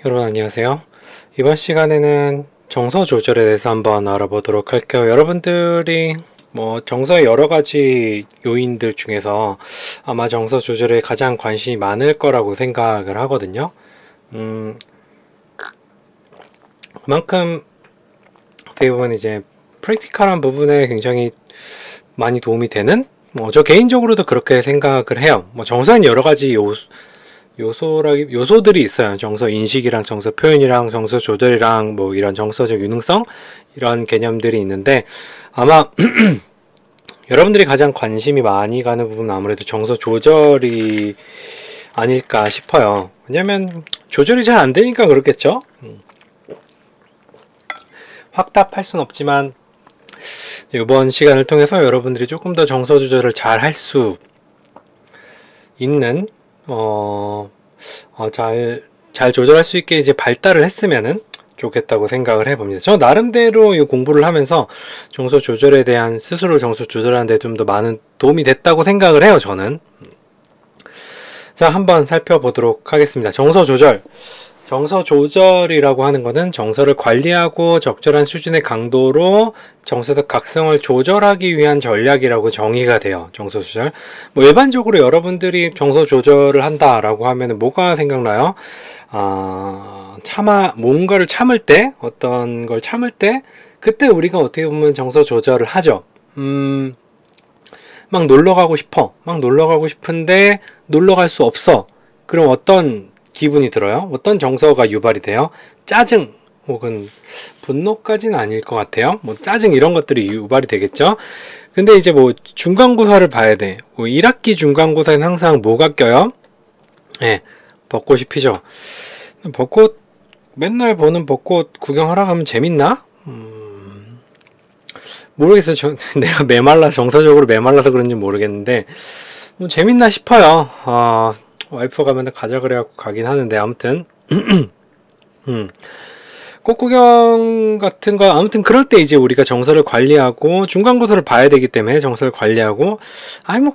여러분 안녕하세요. 이번 시간에는 정서 조절에 대해서 한번 알아보도록 할게요. 여러분들이 정서의 여러 가지 요인들 중에서 아마 정서 조절에 가장 관심이 많을 거라고 생각을 하거든요. 그만큼 어떻게 보면 이제 프랙티컬한 부분에 굉장히 많이 도움이 되는 저 개인적으로도 그렇게 생각을 해요. 정서는 여러 가지 요소들이 있어요. 정서 인식이랑 정서 표현이랑 정서 조절이랑 이런 정서적 유능성 이런 개념들이 있는데 아마 여러분들이 가장 관심이 많이 가는 부분은 아무래도 정서 조절이 아닐까 싶어요. 왜냐면 조절이 잘 안 되니까 그렇겠죠. 확답할 순 없지만 이번 시간을 통해서 여러분들이 조금 더 정서 조절을 잘 할 수 있는 잘 조절할 수 있게 이제 발달을 했으면은 좋겠다고 생각을 해봅니다. 저 나름대로 이 공부를 하면서 정서 조절에 대한 스스로 정서 조절하는 데 좀 더 많은 도움이 됐다고 생각을 해요, 저는. 자, 한번 살펴보도록 하겠습니다. 정서 조절. 정서 조절이라고 하는 것은 정서를 관리하고 적절한 수준의 강도로 정서적 각성을 조절하기 위한 전략이라고 정의가 돼요. 정서 조절. 일반적으로 여러분들이 정서 조절을 한다라고 하면 뭐가 생각나요? 뭔가를 참을 때, 어떤 걸 참을 때, 그때 우리가 어떻게 보면 정서 조절을 하죠. 막 놀러 가고 싶어. 막 놀러 가고 싶은데 놀러 갈 수 없어. 그럼 어떤 기분이 들어요? 어떤 정서가 유발이 돼요? 짜증 혹은 분노까지는 아닐 것 같아요. 짜증 이런 것들이 유발이 되겠죠. 근데 이제 중간고사를 봐야 돼. 1학기 중간고사에는 항상 뭐가 껴요? 네, 벚꽃이 피죠. 벚꽃 맨날 보는 벚꽃 구경하러 가면 재밌나? 모르겠어요. 내가 정서적으로 메말라서 그런지 모르겠는데 재밌나 싶어요. 와이프가 맨날 가자 그래갖고 가긴 하는데 아무튼 꽃구경 같은 거 아무튼 그럴 때 이제 우리가 정서를 관리하고 중간고사를 봐야 되기 때문에 정서를 관리하고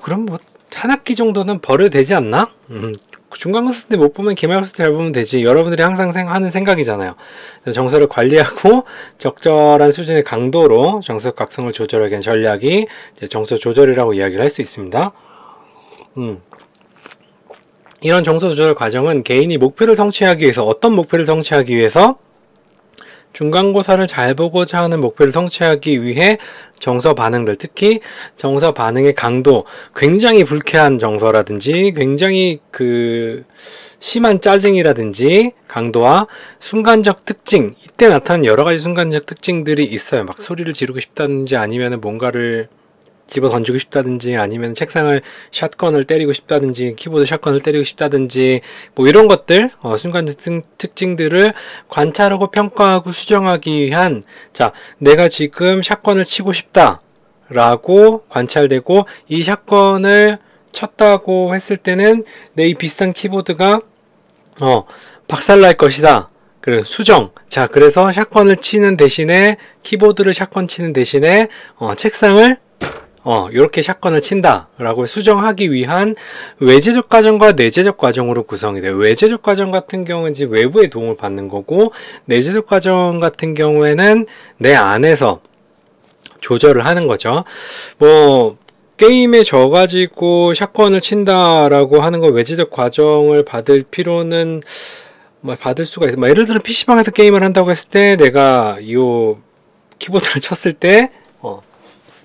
그럼 한 학기 정도는 버려도 되지 않나? 중간고사 때 못 보면 기말고사 때 잘 보면 되지. 여러분들이 항상 하는 생각이잖아요. 정서를 관리하고 적절한 수준의 강도로 정서 각성을 조절하기 위한 전략이 이제 정서 조절이라고 이야기를 할 수 있습니다. 이런 정서 조절 과정은 개인이 목표를 성취하기 위해서 어떤 목표를 성취하기 위해서 중간고사를 잘 보고자 하는 목표를 성취하기 위해 정서 반응들, 특히 정서 반응의 강도, 굉장히 불쾌한 정서라든지 굉장히 심한 짜증이라든지 강도와 순간적 특징, 이때 나타나는 여러 가지 순간적 특징들이 있어요. 막 소리를 지르고 싶다든지 아니면 뭔가를 집어 던지고 싶다든지 아니면 책상을 샷건을 때리고 싶다든지 키보드 샷건을 때리고 싶다든지 이런 것들 순간적 특징들을 관찰하고 평가하고 수정하기 위한 내가 지금 샷건을 치고 싶다 라고 관찰되고 이 샷건을 쳤다고 했을 때는 내 이 비슷한 키보드가 박살날 것이다. 그래 수정. 그래서 샷건을 치는 대신에 키보드를 샷건 치는 대신에 책상을 이렇게 샷건을 친다 라고 수정하기 위한 외재적 과정과 내재적 과정으로 구성이 돼요. 외재적 과정 같은 경우는 이제 외부의 도움을 받는 거고, 내재적 과정 같은 경우에는 내 안에서 조절을 하는 거죠. 게임에 져가지고 샷건을 친다라고 하는 거 외재적 과정을 받을 필요는 받을 수가 있어요. 예를 들어 PC방에서 게임을 한다고 했을 때 내가 이 키보드를 쳤을 때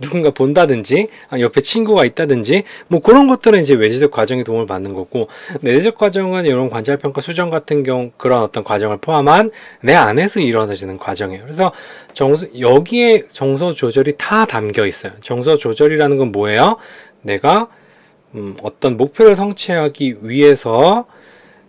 누군가 본다든지 옆에 친구가 있다든지 그런 것들은 이제 외재적 과정의 도움을 받는 거고, 내재적 과정은 이런 관찰평가 수정 같은 경우 그런 어떤 과정을 포함한 내 안에서 일어나지는 과정이에요. 그래서 여기에 정서 조절이 다 담겨 있어요. 정서 조절이라는 건 뭐예요? 내가 어떤 목표를 성취하기 위해서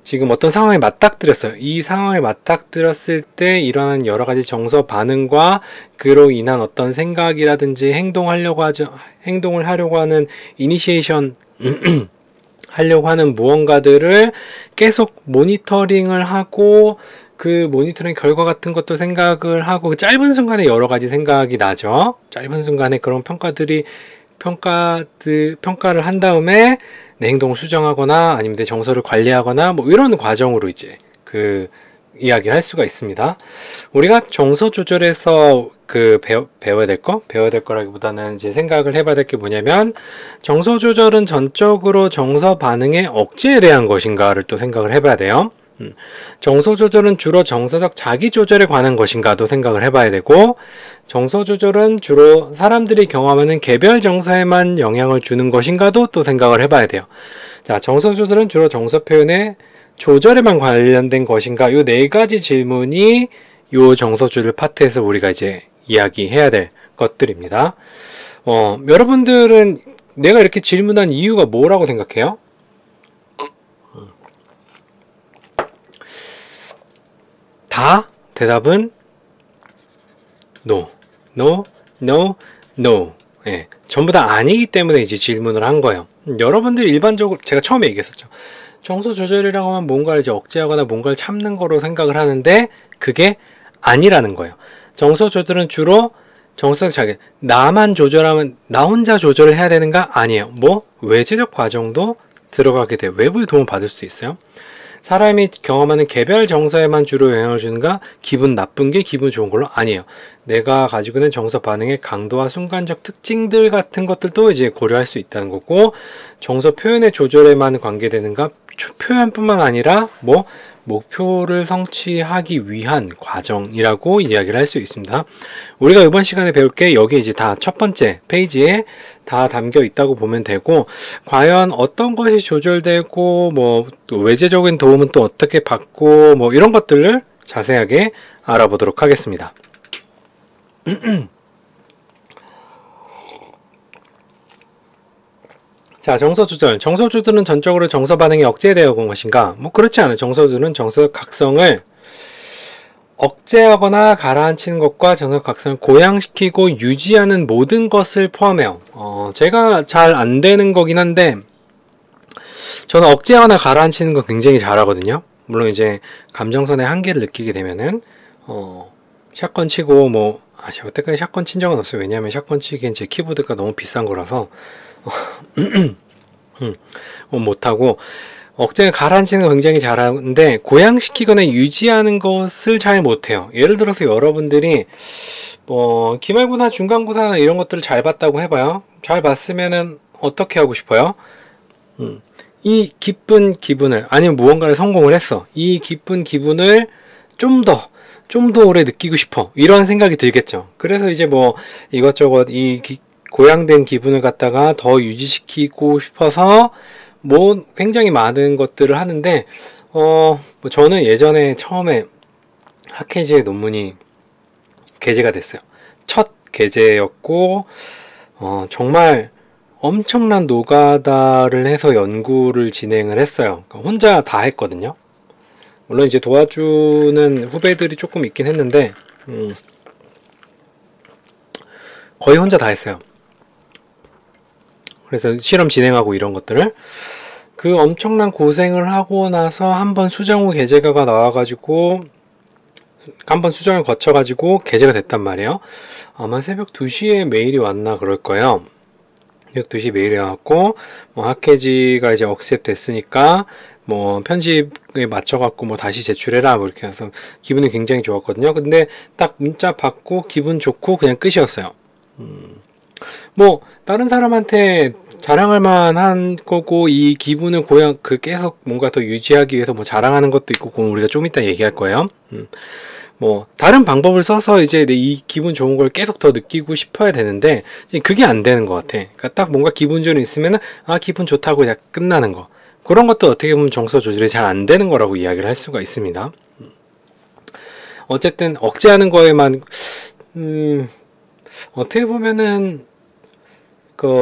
지금 어떤 상황에 맞닥뜨렸어요. 이 상황에 맞닥뜨렸을 때 일어나는 여러 가지 정서 반응과 그로 인한 어떤 생각이라든지 행동을 하려고 하는 이니시에이션 하려고 하는 무언가들을 계속 모니터링을 하고 그 모니터링 결과 같은 것도 생각을 하고 짧은 순간에 여러 가지 생각이 나죠. 짧은 순간에 그런 평가를 한 다음에 내 행동을 수정하거나 아니면 내 정서를 관리하거나 이런 과정으로 이제 이야기를 할 수가 있습니다. 우리가 정서 조절에서 배워야 될 거라기보다는 이제 생각을 해봐야 될 게 뭐냐면, 정서 조절은 전적으로 정서 반응의 억제에 대한 것인가를 또 생각을 해봐야 돼요. 정서 조절은 주로 정서적 자기 조절에 관한 것인가도 생각을 해봐야 되고, 정서 조절은 주로 사람들이 경험하는 개별 정서에만 영향을 주는 것인가도 또 생각을 해봐야 돼요. 자, 정서 조절은 주로 정서 표현의 조절에만 관련된 것인가? 요 네 가지 질문이 요 정서 조절 파트에서 우리가 이제 이야기해야 될 것들입니다. 여러분들은 내가 이렇게 질문한 이유가 뭐라고 생각해요? 다 대답은 no, no, no, no. 예, 전부 다 아니기 때문에 이제 질문을 한 거예요. 여러분들 일반적으로 제가 처음에 얘기했었죠. 정서 조절이라고 하면 뭔가를 이제 억제하거나 뭔가를 참는 거로 생각을 하는데 그게 아니라는 거예요. 정서 조절은 주로 정서적 자기, 나만 조절하면 나 혼자 조절을 해야 되는가? 아니에요. 뭐 외제적 과정도 들어가게 돼요. 외부의 도움을 받을 수도 있어요. 사람이 경험하는 개별 정서에만 주로 영향을 주는가? 기분 나쁜 게 기분 좋은 걸로? 아니에요. 내가 가지고 있는 정서 반응의 강도와 순간적 특징들 같은 것들도 이제 고려할 수 있다는 거고, 정서 표현의 조절에만 관계되는가? 표현뿐만 아니라 뭐 목표를 성취하기 위한 과정이라고 이야기를 할 수 있습니다. 우리가 이번 시간에 배울 게 여기 이제 다 첫 번째 페이지에 다 담겨 있다고 보면 되고, 과연 어떤 것이 조절되고 뭐 또 외제적인 도움은 또 어떻게 받고 뭐 이런 것들을 자세하게 알아보도록 하겠습니다. 자, 정서 조절. 정서 조절은 전적으로 정서 반응이 억제되어 온 것인가? 뭐 그렇지 않아요. 정서 조절은 정서 각성을 억제하거나 가라앉히는 것과 정서 각성을 고양시키고 유지하는 모든 것을 포함해요. 제가 잘 안 되는 거긴 한데, 저는 억제하거나 가라앉히는 거 굉장히 잘하거든요. 물론 이제 감정선의 한계를 느끼게 되면은 샷건 치고 여태까지 샷건 친 적은 없어요. 왜냐하면 샷건 치기엔 제 키보드가 너무 비싼 거라서 못하고, 억제를 가라앉히는 거 굉장히 잘하는데 고양시키거나 유지하는 것을 잘 못해요. 예를 들어서 여러분들이 기말고사, 중간고사나 이런 것들을 잘 봤다고 해봐요. 잘 봤으면은 어떻게 하고 싶어요? 이 기쁜 기분을, 아니면 무언가를 성공을 했어. 이 기쁜 기분을 좀 더 오래 느끼고 싶어. 이런 생각이 들겠죠. 그래서 이제 이것저것 고양된 기분을 갖다가 더 유지시키고 싶어서 굉장히 많은 것들을 하는데, 저는 예전에 처음에 학회지의 논문이 게재가 됐어요. 첫 게재였고, 정말 엄청난 노가다를 해서 연구를 진행을 했어요. 그러니까 혼자 다 했거든요. 물론 이제 도와주는 후배들이 조금 있긴 했는데, 거의 혼자 다 했어요. 그래서 실험 진행하고 이런 것들을, 그 엄청난 고생을 하고 나서 한번 수정 후 게재가가 나와가지고, 한번 수정을 거쳐가지고 게재가 됐단 말이에요. 아마 새벽 2시에 메일이 왔나 그럴 거예요. 새벽 2시 메일이 왔고, 학회지가 이제 억셉 됐으니까 편집에 맞춰갖고 다시 제출해라 이렇게 해서 기분이 굉장히 좋았거든요. 근데 딱 문자 받고 기분 좋고 그냥 끝이었어요. 다른 사람한테 자랑할 만한 거고, 이 기분을 계속 뭔가 더 유지하기 위해서 자랑하는 것도 있고, 그건 우리가 좀 이따 얘기할 거예요. 다른 방법을 써서 이제 이 기분 좋은 걸 계속 더 느끼고 싶어야 되는데, 그게 안 되는 것 같아. 그러니까 딱 뭔가 기분 좋은 일 있으면은, 기분 좋다고 그냥 끝나는 거. 그런 것도 어떻게 보면 정서 조절이 잘 안 되는 거라고 이야기를 할 수가 있습니다. 어쨌든, 억제하는 거에만, 어떻게 보면은,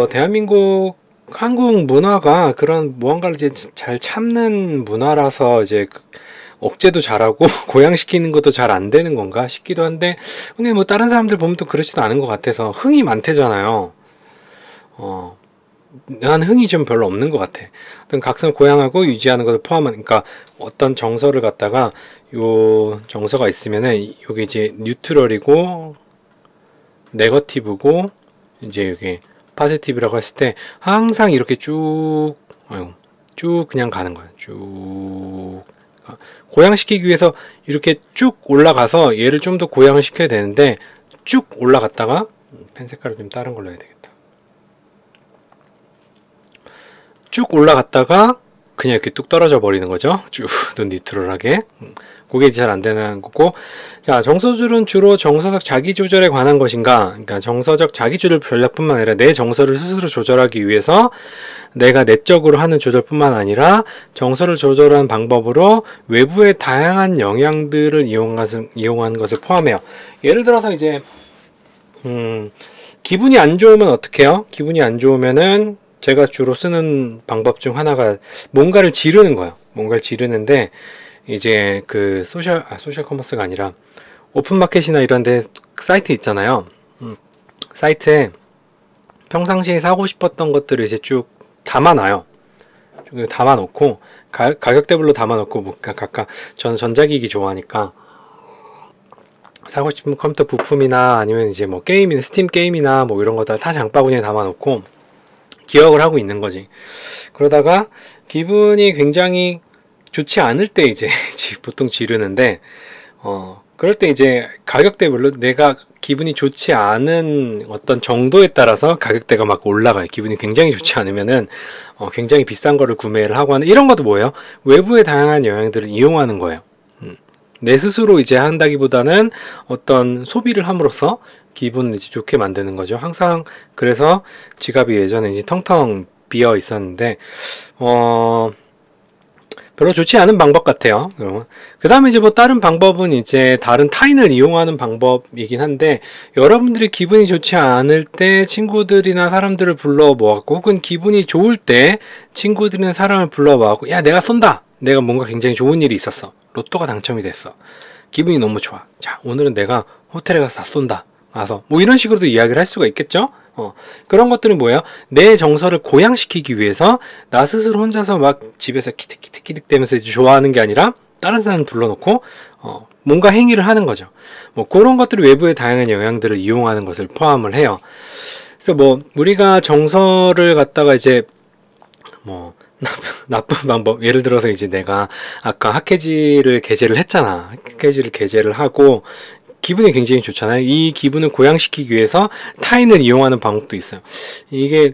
대한민국, 한국 문화가 그런 무언가를 이제 잘 참는 문화라서 이제 억제도 잘하고 고양시키는 것도 잘 안 되는 건가 싶기도 한데, 근데 다른 사람들 보면 또 그렇지도 않은 것 같아서 흥이 많대잖아요. 난 흥이 좀 별로 없는 것 같아. 어떤 각성을 고양하고 유지하는 것을 포함한, 그러니까 어떤 정서를 갖다가 요 정서가 있으면은 요게 이제 뉴트럴이고 네거티브고 이제 여기 파지티브라고 했을 때 항상 이렇게 쭉 그냥 가는 거야. 쭉 고양시키기 위해서 이렇게 쭉 올라가서 얘를 좀 더 고양을 시켜야 되는데 쭉 올라갔다가 펜 색깔을 좀 다른 걸로 해야 되겠다. 쭉 올라갔다가 그냥 이렇게 뚝 떨어져 버리는 거죠. 쭉 뉴트럴하게. 그게 잘 안 되는 거고. 자, 정서조절은 주로 정서적 자기 조절에 관한 것인가? 그러니까 정서적 자기 조절 전략뿐만 아니라 내 정서를 스스로 조절하기 위해서 내가 내적으로 하는 조절뿐만 아니라 정서를 조절하는 방법으로 외부의 다양한 영향들을 이용한 것을 포함해요. 예를 들어서 이제 기분이 안 좋으면 어떻게 해요? 기분이 안 좋으면은 제가 주로 쓰는 방법 중 하나가 뭔가를 지르는 거예요. 뭔가를 지르는데 이제 그 소셜 커머스가 아니라 오픈마켓이나 이런 데 사이트 있잖아요. 사이트에 평상시에 사고 싶었던 것들을 이제 쭉 담아놔요. 담아놓고 가격대별로 담아놓고 뭐 각각 저는 전자기기 좋아하니까 사고 싶은 컴퓨터 부품이나 아니면 이제 뭐 게임이나 스팀 게임이나 뭐 이런 것들 다 장바구니에 담아놓고 기억을 하고 있는 거지. 그러다가 기분이 굉장히 좋지 않을 때 이제 보통 지르는데 그럴 때 이제 가격대별로 내가 기분이 좋지 않은 어떤 정도에 따라서 가격대가 막 올라가요. 기분이 굉장히 좋지 않으면은 굉장히 비싼 거를 구매를 하고 하는 이런 것도 뭐예요? 외부의 다양한 영향들을 이용하는 거예요. 내 스스로 이제 한다기보다는 어떤 소비를 함으로써 기분을 이제 좋게 만드는 거죠. 항상 그래서 지갑이 예전에 이제 텅텅 비어 있었는데 별로 좋지 않은 방법 같아요. 그 다음에 이제 뭐 다른 방법은 이제 다른 타인을 이용하는 방법이긴 한데 여러분들이 기분이 좋지 않을 때 친구들이나 사람들을 불러 모았고 혹은 기분이 좋을 때 친구들이나 사람을 불러 모았고 야 내가 쏜다. 내가 뭔가 굉장히 좋은 일이 있었어. 로또가 당첨이 됐어. 기분이 너무 좋아. 자 오늘은 내가 호텔에 가서 다 쏜다. 가서 뭐 이런 식으로도 이야기를 할 수가 있겠죠. 그런 것들은 뭐예요? 내 정서를 고양시키기 위해서 나 스스로 혼자서 막 집에서 키득키득키득 대면서 좋아하는 게 아니라 다른 사람 불러놓고 뭔가 행위를 하는 거죠. 뭐 그런 것들이 외부의 다양한 영향들을 이용하는 것을 포함을 해요. 그래서 뭐 우리가 정서를 갖다가 이제 뭐 나쁜 방법 예를 들어서 이제 내가 아까 핫캐지를 게재를 했잖아. 핫캐지를 게재를 하고 기분이 굉장히 좋잖아요. 이 기분을 고양시키기 위해서 타인을 이용하는 방법도 있어요. 이게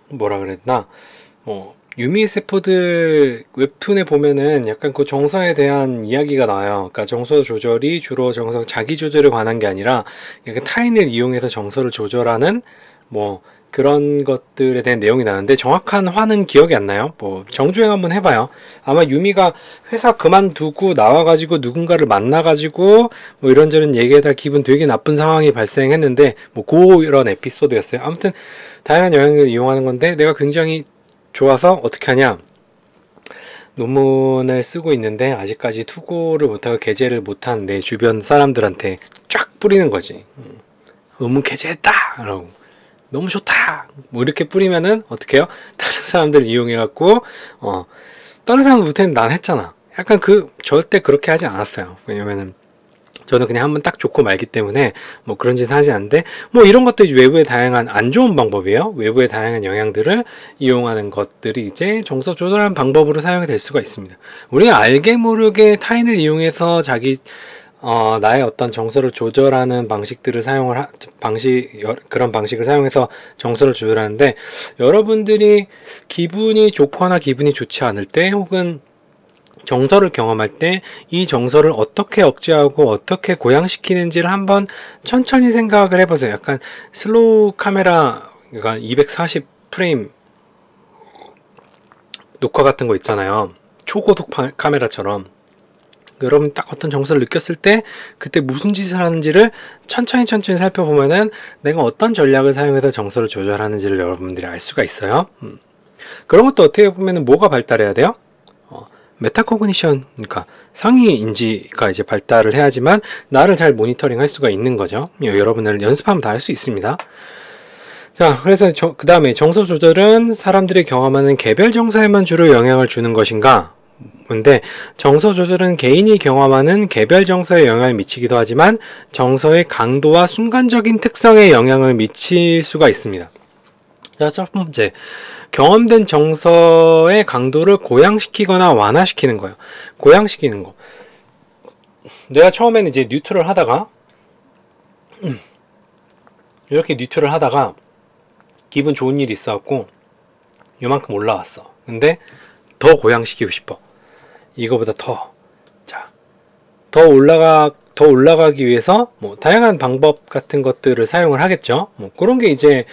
뭐라 그랬나? 유미 세포들 웹툰에 보면은 약간 그 정서에 대한 이야기가 나와요. 그러니까 정서 조절이 주로 정서 자기 조절에 관한 게 아니라 약간 타인을 이용해서 정서를 조절하는 뭐 그런 것들에 대한 내용이 나는데 정확한 화는 기억이 안 나요. 뭐 정주행 한번 해봐요. 아마 유미가 회사 그만두고 나와가지고 누군가를 만나가지고 뭐 이런저런 얘기에다 기분 되게 나쁜 상황이 발생했는데 뭐 그런 에피소드였어요. 아무튼 다양한 영향을 이용하는 건데 내가 굉장히 좋아서 어떻게 하냐, 논문을 쓰고 있는데 아직까지 투고를 못하고 게재를 못한 내 주변 사람들한테 쫙 뿌리는 거지. 논문 게재했다! 라고. 너무 좋다! 뭐 이렇게 뿌리면은 어떻게 해요? 다른 사람들 이용해갖고, 다른 사람들 못했는데 난 했잖아. 약간 절대 그렇게 하지 않았어요. 왜냐면은, 저는 그냥 한번 딱 좋고 말기 때문에 뭐 그런 짓은 하지 않는데, 뭐 이런 것들이 외부의 다양한 안 좋은 방법이에요. 외부의 다양한 영향들을 이용하는 것들이 이제 정서 조절하는 방법으로 사용이 될 수가 있습니다. 우리가 알게 모르게 타인을 이용해서 나의 어떤 정서를 조절하는 방식들을 그런 방식을 사용해서 정서를 조절하는데, 여러분들이 기분이 좋거나 기분이 좋지 않을 때 혹은 정서를 경험할 때 이 정서를 어떻게 억제하고 어떻게 고양시키는지를 한번 천천히 생각을 해보세요. 약간 슬로우 카메라, 그러니까 240 프레임 녹화 같은 거 있잖아요. 초고속 카메라처럼. 여러분 딱 어떤 정서를 느꼈을 때 그때 무슨 짓을 하는지를 천천히 살펴보면은 내가 어떤 전략을 사용해서 정서를 조절하는지를 여러분들이 알 수가 있어요. 그런 것도 어떻게 보면은 뭐가 발달해야 돼요? 메타코그니션, 그러니까 상위 인지가 이제 발달을 해야지만 나를 잘 모니터링 할 수가 있는 거죠. 여러분들 연습하면 다 할 수 있습니다. 자, 그래서 그 다음에 정서 조절은 사람들이 경험하는 개별 정서에만 주로 영향을 주는 것인가? 근데 정서 조절은 개인이 경험하는 개별 정서에 영향을 미치기도 하지만 정서의 강도와 순간적인 특성에 영향을 미칠 수가 있습니다. 자, 첫 번째. 경험된 정서의 강도를 고양시키거나 완화시키는 거예요. 고양시키는 거. 내가 처음에는 이제 뉴트럴 하다가, 이렇게 뉴트럴 하다가, 기분 좋은 일이 있어갖고, 요만큼 올라왔어. 근데, 더 고양시키고 싶어. 이거보다 더. 자, 더 올라가기 위해서, 뭐, 다양한 방법 같은 것들을 사용을 하겠죠. 뭐, 그런 게 이제,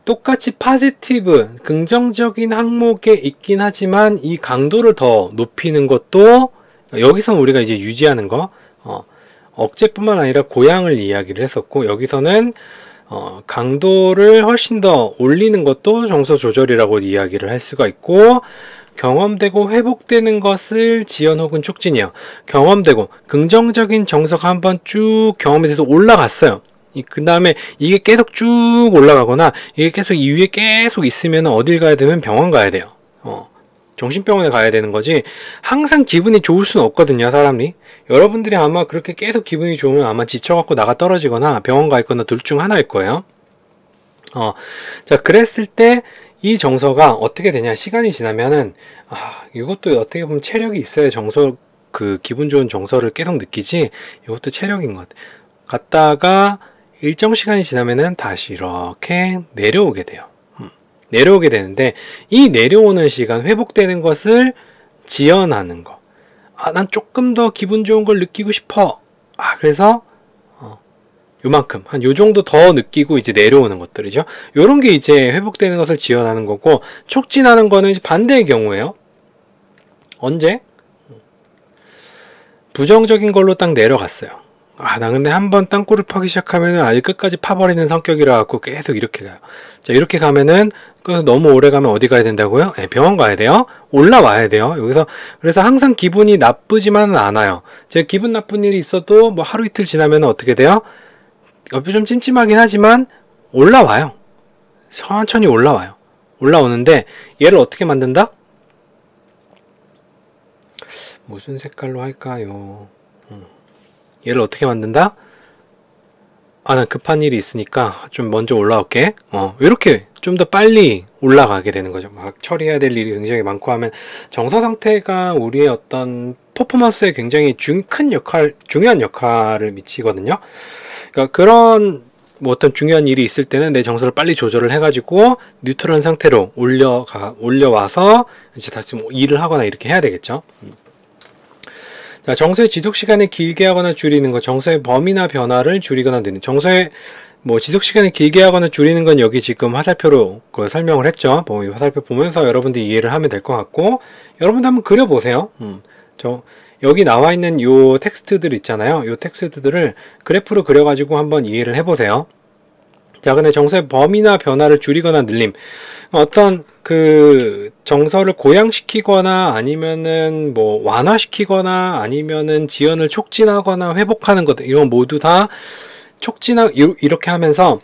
똑같이 포지티브, 긍정적인 항목에 있긴 하지만 이 강도를 더 높이는 것도 여기서는 우리가 이제 유지하는 거, 억제뿐만 아니라 고양을 이야기를 했었고, 여기서는 강도를 훨씬 더 올리는 것도 정서 조절이라고 이야기를 할 수가 있고, 경험되고 회복되는 것을 지연 혹은 촉진이요. 경험되고 긍정적인 정서가 한번 쭉 경험에 대해서 올라갔어요. 그 다음에 이게 계속 쭉 올라가거나 이게 계속 이 위에 계속 있으면 어딜 가야 되면 병원 가야 돼요. 정신병원에 가야 되는 거지 항상 기분이 좋을 수는 없거든요, 사람이. 여러분들이 아마 그렇게 계속 기분이 좋으면 아마 지쳐갖고 나가 떨어지거나 병원 가 있거나 둘 중 하나일 거예요. 자, 그랬을 때 이 정서가 어떻게 되냐, 시간이 지나면은 이것도 어떻게 보면 체력이 있어야 기분 좋은 정서를 계속 느끼지, 이것도 체력인 것 같아. 갔다가 일정 시간이 지나면은 다시 이렇게 내려오게 돼요. 내려오게 되는데, 이 내려오는 시간, 회복되는 것을 지연하는 거. 난 조금 더 기분 좋은 걸 느끼고 싶어. 그래서 요만큼, 한 요 정도 더 느끼고 이제 내려오는 것들이죠. 요런 게 이제 회복되는 것을 지연하는 거고, 촉진하는 거는 이제 반대의 경우예요. 언제? 부정적인 걸로 딱 내려갔어요. 나 근데 한번 땅굴을 파기 시작하면은 아예 끝까지 파버리는 성격이라 갖고 계속 이렇게 가요. 자, 이렇게 가면은 너무 오래 가면 어디 가야 된다고요? 병원 가야 돼요. 올라와야 돼요. 여기서 그래서 항상 기분이 나쁘지만은 않아요. 제가 기분 나쁜 일이 있어도 뭐 하루 이틀 지나면 어떻게 돼요? 옆이 좀 찜찜하긴 하지만 올라와요. 천천히 올라와요. 올라오는데 얘를 어떻게 만든다? 무슨 색깔로 할까요? 얘를 어떻게 만든다? 난 급한 일이 있으니까 좀 먼저 올라올게. 이렇게 좀 더 빨리 올라가게 되는 거죠. 막 처리해야 될 일이 굉장히 많고 하면 정서 상태가 우리의 어떤 퍼포먼스에 굉장히 중요한 역할을 미치거든요. 그러니까 그런 뭐 어떤 중요한 일이 있을 때는 내 정서를 빨리 조절을 해가지고 뉴트럴한 상태로 올려와서 이제 다시 뭐 일을 하거나 이렇게 해야 되겠죠. 자, 정서의 지속 시간을 길게 하거나 줄이는 것, 정서의 범위나 변화를 줄이거나 늘리는. 정서의 지속 시간을 길게 하거나 줄이는 건 여기 지금 화살표로 설명을 했죠. 이 화살표 보면서 여러분들이 이해를 하면 될 것 같고, 여러분들 한번 그려보세요. 여기 나와 있는 요 텍스트들 있잖아요. 요 텍스트들을 그래프로 그려가지고 한번 이해를 해보세요. 자, 근데 정서의 범위나 변화를 줄이거나 늘림. 어떤 정서를 고양시키거나 아니면은 뭐 완화시키거나 아니면은 지연을 촉진하거나 회복하는 것들, 이건 모두 다 이렇게 하면서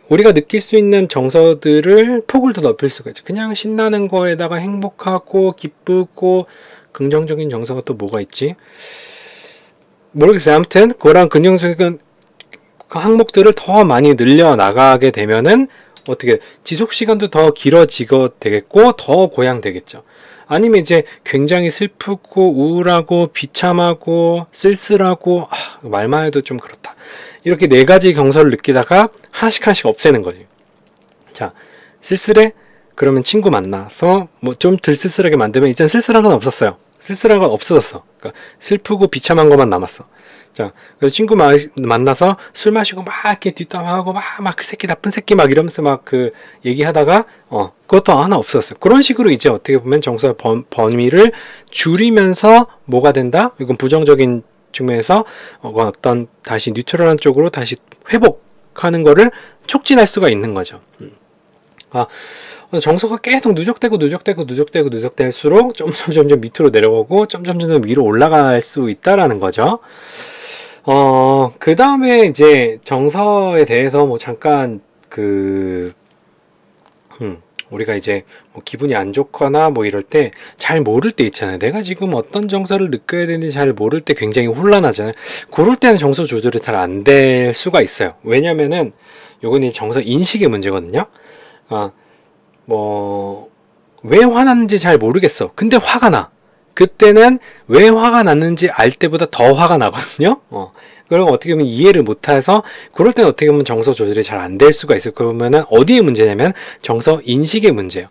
우리가 느낄 수 있는 정서들을 폭을 더 넓힐 수가 있죠. 그냥 신나는 거에다가 행복하고 기쁘고 긍정적인 정서가 또 뭐가 있지? 모르겠어요. 아무튼 그거랑 긍정적인 항목들을 더 많이 늘려 나가게 되면은 어떻게 지속 시간도 더 길어지게 되겠고 더 고양되겠죠. 아니면 이제 굉장히 슬프고 우울하고 비참하고 쓸쓸하고 말만 해도 좀 그렇다. 이렇게 네 가지 정서를 느끼다가 하나씩 없애는 거죠. 자, 쓸쓸해? 그러면 친구 만나서 뭐 좀 덜 쓸쓸하게 만들면 이젠 쓸쓸한 건 없었어요. 쓸쓸한 건 없어졌어. 그러니까 슬프고 비참한 것만 남았어. 자, 그래서 친구 만나서 술 마시고 막 이렇게 뒷담화하고 막 그 새끼 나쁜 새끼 막 이러면서 막 얘기하다가 그것도 하나 없어졌어요. 그런 식으로 이제 어떻게 보면 정서의 범위를 줄이면서 뭐가 된다? 이건 부정적인 측면에서 어떤 다시 뉴트럴한 쪽으로 다시 회복하는 거를 촉진할 수가 있는 거죠. 정서가 계속 누적될수록 점점 밑으로 내려오고 점점 위로 올라갈 수 있다라는 거죠. 그 다음에 이제 정서에 대해서 뭐 잠깐 우리가 이제 뭐 기분이 안 좋거나 뭐 이럴 때 잘 모를 때 있잖아요. 내가 지금 어떤 정서를 느껴야 되는지 잘 모를 때 굉장히 혼란하잖아요. 그럴 때는 정서 조절이 잘 안 될 수가 있어요. 왜냐면은 요건 이 정서 인식의 문제거든요. 왜 화났는지 잘 모르겠어. 근데 화가 나. 그때는 왜 화가 났는지 알 때보다 더 화가 나거든요. 그럼 어떻게 보면 이해를 못해서 그럴 때는 어떻게 보면 정서 조절이 잘 안 될 수가 있어요. 그러면은 어디에 문제냐면 정서 인식의 문제예요.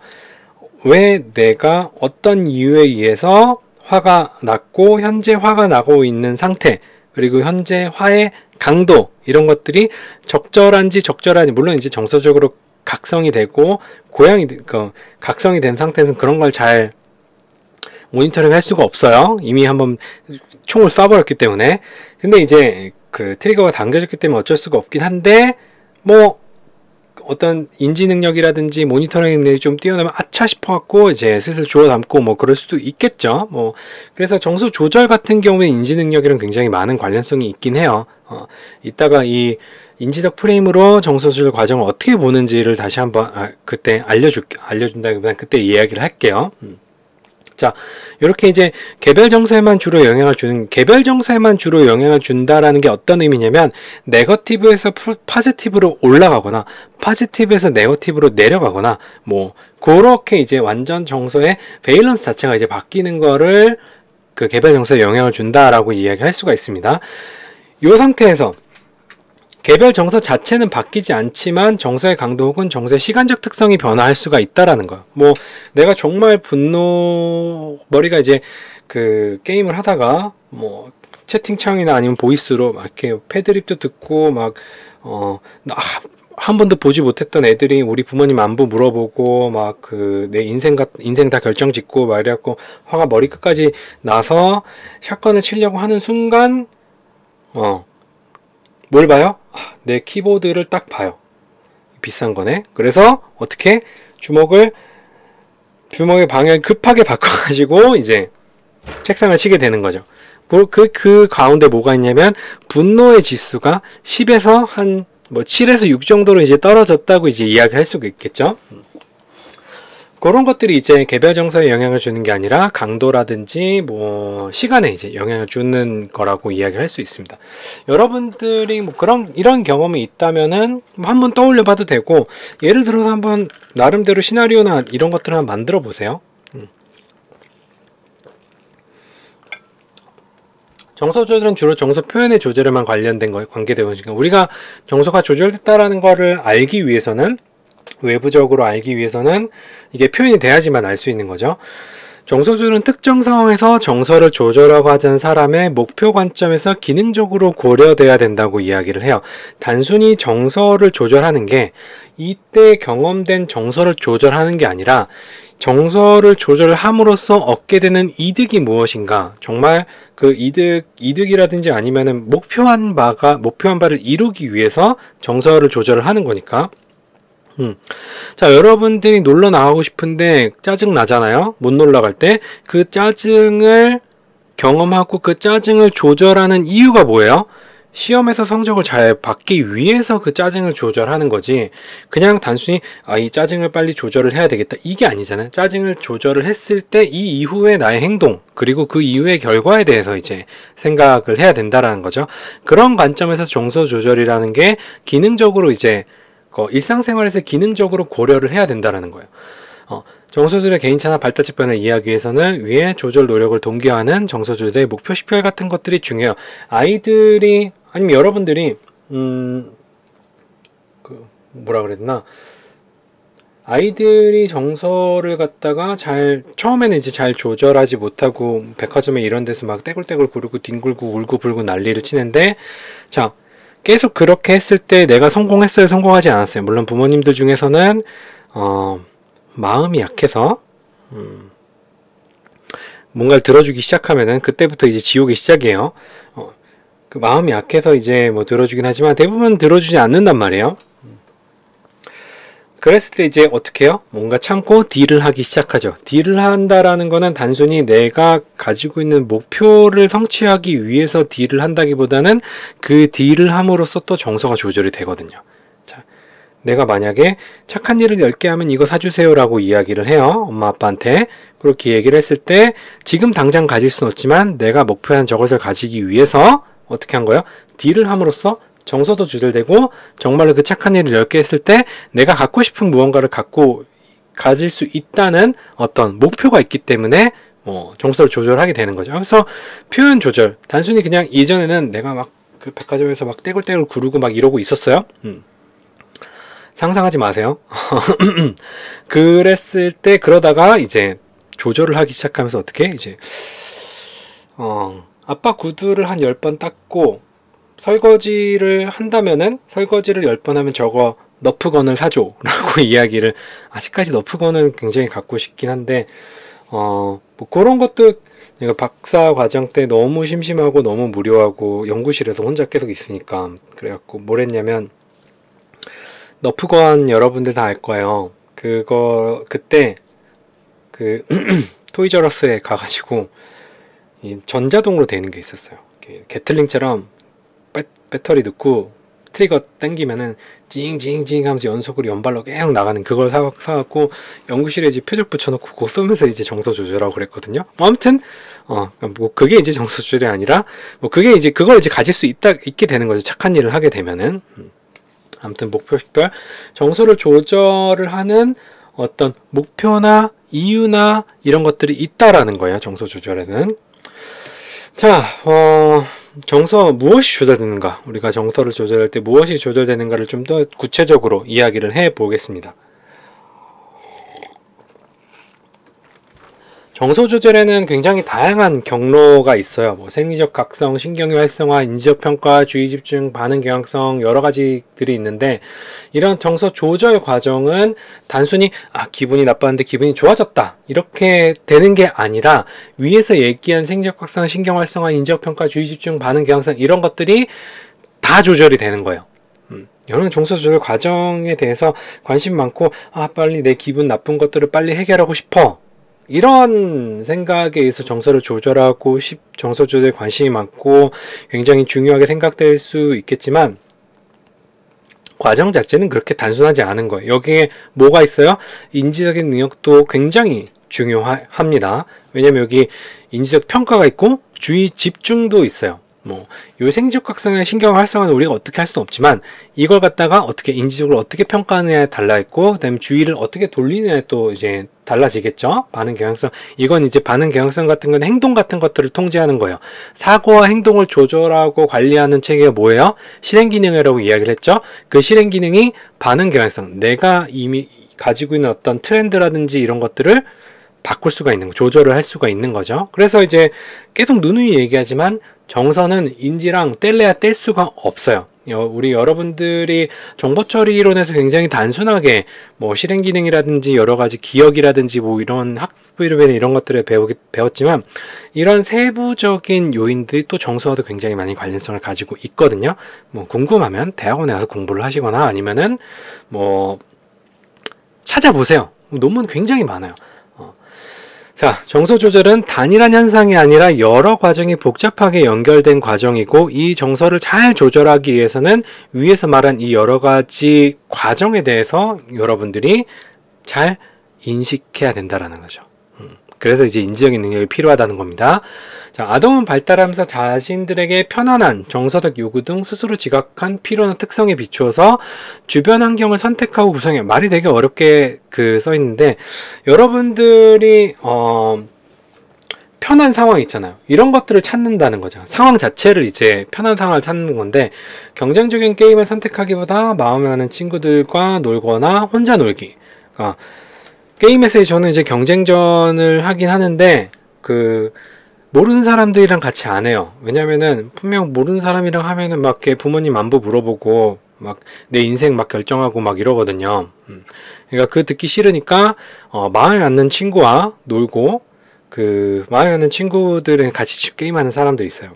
왜 내가 어떤 이유에 의해서 화가 났고 현재 화가 나고 있는 상태 그리고 현재 화의 강도 이런 것들이 적절한지 물론 이제 정서적으로 각성이 되고 각성이 된 상태에서는 그런 걸 잘 모니터링 할 수가 없어요. 이미 한번 총을 쏴버렸기 때문에. 근데 이제 그 트리거가 당겨졌기 때문에 어쩔 수가 없긴 한데 어떤 인지 능력이라든지 모니터링 능력이 좀 뛰어나면 아차 싶어갖고 이제 슬슬 주워 담고 그럴 수도 있겠죠. 그래서 정서 조절 같은 경우에 인지 능력이랑 굉장히 많은 관련성이 있긴 해요. 이따가 이 인지적 프레임으로 정서 조절 과정을 어떻게 보는지를 다시 한번 그때 알려준다기보다는 그때 이야기를 할게요. 자, 이렇게 이제 개별 정서에만 주로 영향을 준다라는 게 어떤 의미냐면 네거티브에서 포지티브로 올라가거나 포지티브에서 네거티브로 내려가거나 그렇게 이제 완전 정서의 밸런스 자체가 이제 바뀌는 거를 그 개별 정서에 영향을 준다라고 이야기할 수가 있습니다. 이 상태에서 개별 정서 자체는 바뀌지 않지만 정서의 강도 혹은 정서의 시간적 특성이 변화할 수가 있다라는 거예요. 내가 정말 머리가 이제 그 게임을 하다가 채팅창이나 아니면 보이스로 막 이렇게 패드립도 듣고 한 번도 보지 못했던 애들이 우리 부모님 안부 물어보고 내 인생 다 결정짓고 이래갖고 화가 머리 끝까지 나서 샷건을 치려고 하는 순간 뭘 봐요? 내 키보드를 딱 봐요. 비싼 거네. 그래서 어떻게 주먹의 방향을 급하게 바꿔가지고 이제 책상을 치게 되는 거죠. 그 가운데 뭐가 있냐면 분노의 지수가 10에서 한 7에서 6 정도로 이제 떨어졌다고 이제 이야기를 할 수가 있겠죠. 그런 것들이 이제 개별 정서에 영향을 주는 게 아니라 강도라든지 시간에 이제 영향을 주는 거라고 이야기를 할 수 있습니다. 여러분들이 이런 경험이 있다면은 한번 떠올려 봐도 되고, 예를 들어서 한번 나름대로 시나리오나 이런 것들을 한번 만들어 보세요. 정서 조절은 주로 정서 표현의 조절에만 관계되고 있으니까, 우리가 정서가 조절됐다라는 거를 알기 위해서는, 외부적으로 알기 위해서는 이게 표현이 돼야지만 알 수 있는 거죠. 정서 조절은 특정 상황에서 정서를 조절하고 하자는 사람의 목표 관점에서 기능적으로 고려돼야 된다고 이야기를 해요. 단순히 정서를 조절하는 게 이때 경험된 정서를 조절하는 게 아니라 정서를 조절함으로써 얻게 되는 이득이 무엇인가, 정말 그 이득이라든지 아니면은 목표한 바를 이루기 위해서 정서를 조절을 하는 거니까. 자, 여러분들이 놀러 나가고 싶은데 짜증 나잖아요. 못 놀러 갈 때 그 짜증을 경험하고 그 짜증을 조절하는 이유가 뭐예요? 시험에서 성적을 잘 받기 위해서 그 짜증을 조절하는 거지, 그냥 단순히 이 짜증을 빨리 조절을 해야 되겠다 이게 아니잖아요. 짜증을 조절을 했을 때 이 이후의 나의 행동, 그리고 그 이후의 결과에 대해서 이제 생각을 해야 된다라는 거죠. 그런 관점에서 정서 조절이라는 게 기능적으로 이제 일상생활에서 기능적으로 고려를 해야 된다라는 거예요. 정서조절의 개인차나 발달疾병을 이해하기 위해서는 위의 조절 노력을 동기화하는 정서조절의 목표 식별 같은 것들이 중요해요. 아이들이, 아니면 여러분들이 아이들이 정서를 갖다가 처음에는 이제 잘 조절하지 못하고 백화점에 이런 데서 막 떼굴떼굴 구르고 뒹굴고 울고 불고 난리를 치는데, 자, 계속 그렇게 했을 때 내가 성공했어요? 성공하지 않았어요? 물론 부모님들 중에서는 마음이 약해서 뭔가를 들어주기 시작하면은 그때부터 이제 지옥의 시작이에요. 그 마음이 약해서 이제 들어주긴 하지만 대부분 들어주지 않는단 말이에요. 그랬을 때 이제 어떻게 해요? 뭔가 참고 딜을 하기 시작하죠. 딜을 한다라는 거는 단순히 내가 가지고 있는 목표를 성취하기 위해서 딜을 한다기보다는 그 딜을 함으로써 또 정서가 조절이 되거든요. 자, 내가 만약에 착한 일을 10개 하면 이거 사주세요 라고 이야기를 해요. 엄마 아빠한테. 그렇게 얘기를 했을 때 지금 당장 가질 수는 없지만 내가 목표한 저것을 가지기 위해서 어떻게 한 거예요? 딜을 함으로써 정서도 조절되고 정말로 그 착한 일을 10개 했을 때 내가 갖고 싶은 무언가를 가질 수 있다는 어떤 목표가 있기 때문에 정서를 조절하게 되는 거죠. 그래서 표현 조절, 단순히 그냥 이전에는 내가 막 그 백화점에서 막 떼굴떼굴 구르고 막 이러고 있었어요. 상상하지 마세요. 그랬을 때 그러다가 이제 조절을 하기 시작하면서 어떻게 이제 아빠 구두를 한 10번 닦고 설거지를 한다면은 설거지를 10번 하면 저거 너프건을 사줘 라고 이야기를, 아직까지 너프건은 굉장히 갖고 싶긴 한데 뭐 그런 것도 내가 박사 과정 때 너무 심심하고 너무 무료하고 연구실에서 혼자 계속 있으니까 그래갖고 뭘 했냐면, 너프건 여러분들 다 알 거예요. 그때 그 토이저러스에 가가지고 이 전자동으로 되는 게 있었어요. 게틀링처럼 배터리 넣고 트리거 당기면은 징징징 하면서 연속으로 연발로 계속 나가는 그걸 사갖고 연구실에 이제 표적 붙여놓고 그거 쏘면서 이제 정서 조절하고 그랬거든요. 아무튼 뭐 그게 이제 정서 조절이 아니라 뭐 그게 이제 그걸 이제 가질 수 있게 되는 거죠. 착한 일을 하게 되면은. 아무튼 목표별 정서를 조절을 하는 어떤 목표나 이유나 이런 것들이 있다라는 거예요. 정서 조절에는. 자, 정서 무엇이 조절되는가? 우리가 정서를 조절할 때 무엇이 조절되는가를 좀 더 구체적으로 이야기를 해 보겠습니다. 정서 조절에는 굉장히 다양한 경로가 있어요. 뭐 생리적 각성, 신경의 활성화, 인지적 평가, 주의 집중, 반응 경향성 여러 가지들이 있는데, 이런 정서 조절 과정은 단순히 기분이 나빴는데 기분이 좋아졌다 이렇게 되는 게 아니라, 위에서 얘기한 생리적 각성, 신경 활성화, 인지적 평가, 주의 집중, 반응 경향성 이런 것들이 다 조절이 되는 거예요. 이런 정서 조절 과정에 대해서 관심 많고 빨리 내 기분 나쁜 것들을 빨리 해결하고 싶어, 이런 생각에 의해서 정서를 조절하고 정서 조절에 관심이 많고 굉장히 중요하게 생각될 수 있겠지만, 과정 자체는 그렇게 단순하지 않은 거예요. 여기에 뭐가 있어요? 인지적인 능력도 굉장히 중요합니다. 왜냐면 여기 인지적 평가가 있고 주의 집중도 있어요. 요 생리적 각성의 신경 활성화는 우리가 어떻게 할 수는 없지만, 이걸 갖다가 어떻게 인지적으로 어떻게 평가하느냐에 달라 있고, 그다음에 주의를 어떻게 돌리느냐에 또 이제 달라지겠죠. 반응 경향성, 이건 이제 반응 경향성 같은 건 행동 같은 것들을 통제하는 거예요. 사고와 행동을 조절하고 관리하는 체계가 뭐예요? 실행 기능이라고 이야기를 했죠. 그 실행 기능이 반응 경향성, 내가 이미 가지고 있는 어떤 트렌드라든지 이런 것들을 바꿀 수가 있는 거, 조절을 할 수가 있는 거죠. 그래서 이제 계속 누누이 얘기하지만 정서는 인지랑 뗄래야 뗄 수가 없어요. 우리 여러분들이 정보처리 이론에서 굉장히 단순하게 뭐 실행 기능이라든지 여러 가지 기억이라든지 뭐 이런 학습 이론에 이런 것들을 배웠지만, 이런 세부적인 요인들이 또 정서와도 굉장히 많이 관련성을 가지고 있거든요. 뭐 궁금하면 대학원에 가서 공부를 하시거나 아니면은 뭐 찾아보세요. 논문 굉장히 많아요. 자, 정서 조절은 단일한 현상이 아니라 여러 과정이 복잡하게 연결된 과정이고, 이 정서를 잘 조절하기 위해서는 위에서 말한 이 여러 가지 과정에 대해서 여러분들이 잘 인식해야 된다라는 거죠. 그래서 이제 인지적인 능력이 필요하다는 겁니다. 자, 아동은 발달하면서 자신들에게 편안한 정서적 요구 등 스스로 지각한 필요나 특성에 비추어서 주변 환경을 선택하고 구성해요. 말이 되게 어렵게 써 있는데, 여러분들이 편한 상황 있잖아요. 이런 것들을 찾는다는 거죠. 상황 자체를 이제 편한 상황을 찾는 건데, 경쟁적인 게임을 선택하기보다 마음에 맞는 친구들과 놀거나 혼자 놀기. 게임에서 저는 이제 경쟁전을 하긴 하는데 모르는 사람들이랑 같이 안 해요. 왜냐면은 분명 모르는 사람이랑 하면은 막 이렇게 부모님 안부 물어보고 막 내 인생 막 결정하고 막 이러거든요. 그러니까 듣기 싫으니까 마음에 맞는 친구와 놀고, 마음에 맞는 친구들은 같이 게임하는 사람들이 있어요.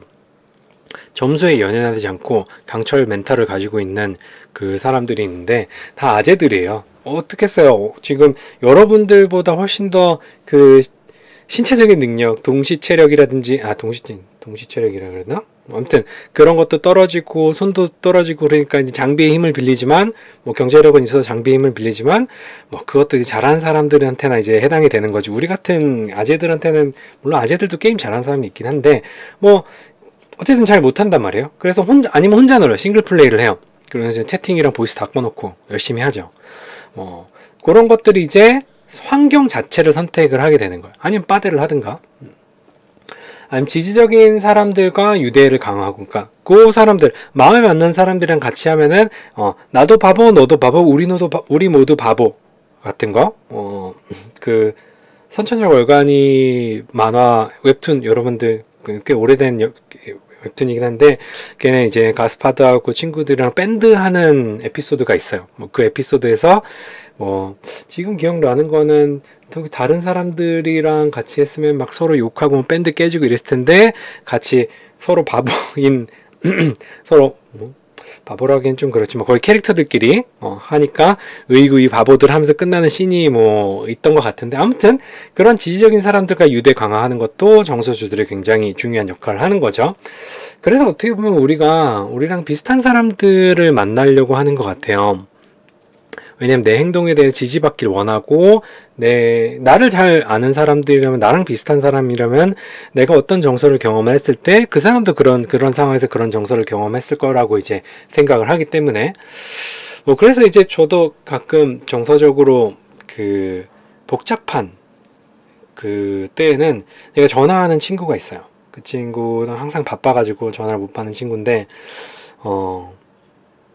점수에 연연하지 않고 강철 멘탈을 가지고 있는 그 사람들이 있는데 다 아재들이에요. 어떻겠어요? 지금 여러분들보다 훨씬 더 신체적인 능력, 동시체력이라든지, 동시체력이라 그러나? 아무튼 그런 것도 떨어지고 손도 떨어지고, 그러니까 이제 장비의 힘을 빌리지만, 뭐 경제력은 있어서 장비의 힘을 빌리지만, 뭐 그것도 잘하는 사람들한테나 이제 해당이 되는 거지. 우리 같은 아재들한테는, 물론 아재들도 게임 잘하는 사람이 있긴 한데, 뭐 어쨌든 잘 못한단 말이에요. 그래서 혼자, 아니면 혼자 놀아요. 싱글 플레이를 해요. 그래서 채팅이랑 보이스 다 꺼놓고 열심히 하죠. 그런 것들이 이제 환경 자체를 선택을 하게 되는 거예요. 아니면 빠데를 하든가. 아니면 지지적인 사람들과 유대를 강화하고, 그러니까 그 사람들, 마음에 맞는 사람들이랑 같이 하면은 나도 바보, 너도 바보, 우리 모두 바보 같은 거. 그 선천적 월간이 만화 웹툰, 여러분들 꽤 오래된 웹툰이긴 한데, 걔네 이제 가스파드하고 친구들이랑 밴드 하는 에피소드가 있어요. 그 에피소드에서 지금 기억나는 거는 다른 사람들이랑 같이 했으면 막 서로 욕하고 밴드 깨지고 이랬을 텐데, 같이 서로 바보인 서로 바보라기엔 좀 그렇지만 거의 캐릭터들끼리 하니까 으이구이 바보들 하면서 끝나는 씬이 있던 것 같은데, 아무튼 그런 지지적인 사람들과 유대 강화하는 것도 정서주들이 굉장히 중요한 역할을 하는 거죠. 그래서 어떻게 보면 우리랑 비슷한 사람들을 만나려고 하는 것 같아요. 왜냐면 내 행동에 대해 지지받길 원하고, 나를 잘 아는 사람들이라면, 나랑 비슷한 사람이라면 내가 어떤 정서를 경험했을 때 그 사람도 그런 상황에서 그런 정서를 경험했을 거라고 이제 생각을 하기 때문에, 그래서 이제 저도 가끔 정서적으로 복잡한 때에는 제가 전화하는 친구가 있어요. 그 친구는 항상 바빠가지고 전화를 못 받는 친구인데,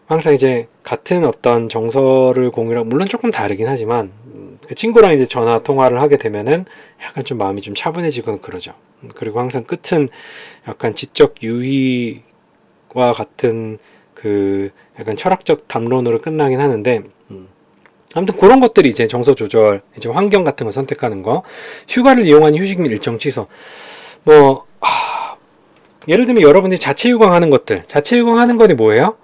항상 이제 같은 어떤 정서를 공유하고, 물론 조금 다르긴 하지만 그 친구랑 이제 전화 통화를 하게 되면은 약간 좀 마음이 좀 차분해지고 그러죠. 그리고 항상 끝은 약간 지적 유희와 같은 약간 철학적 담론으로 끝나긴 하는데, 아무튼 그런 것들이 이제 정서 조절, 이제 환경 같은 거 선택하는 거, 휴가를 이용한 휴식 및 일정 취소, 예를 들면 여러분들이 자체 휴강하는 것들, 자체 휴강하는 거니 뭐예요?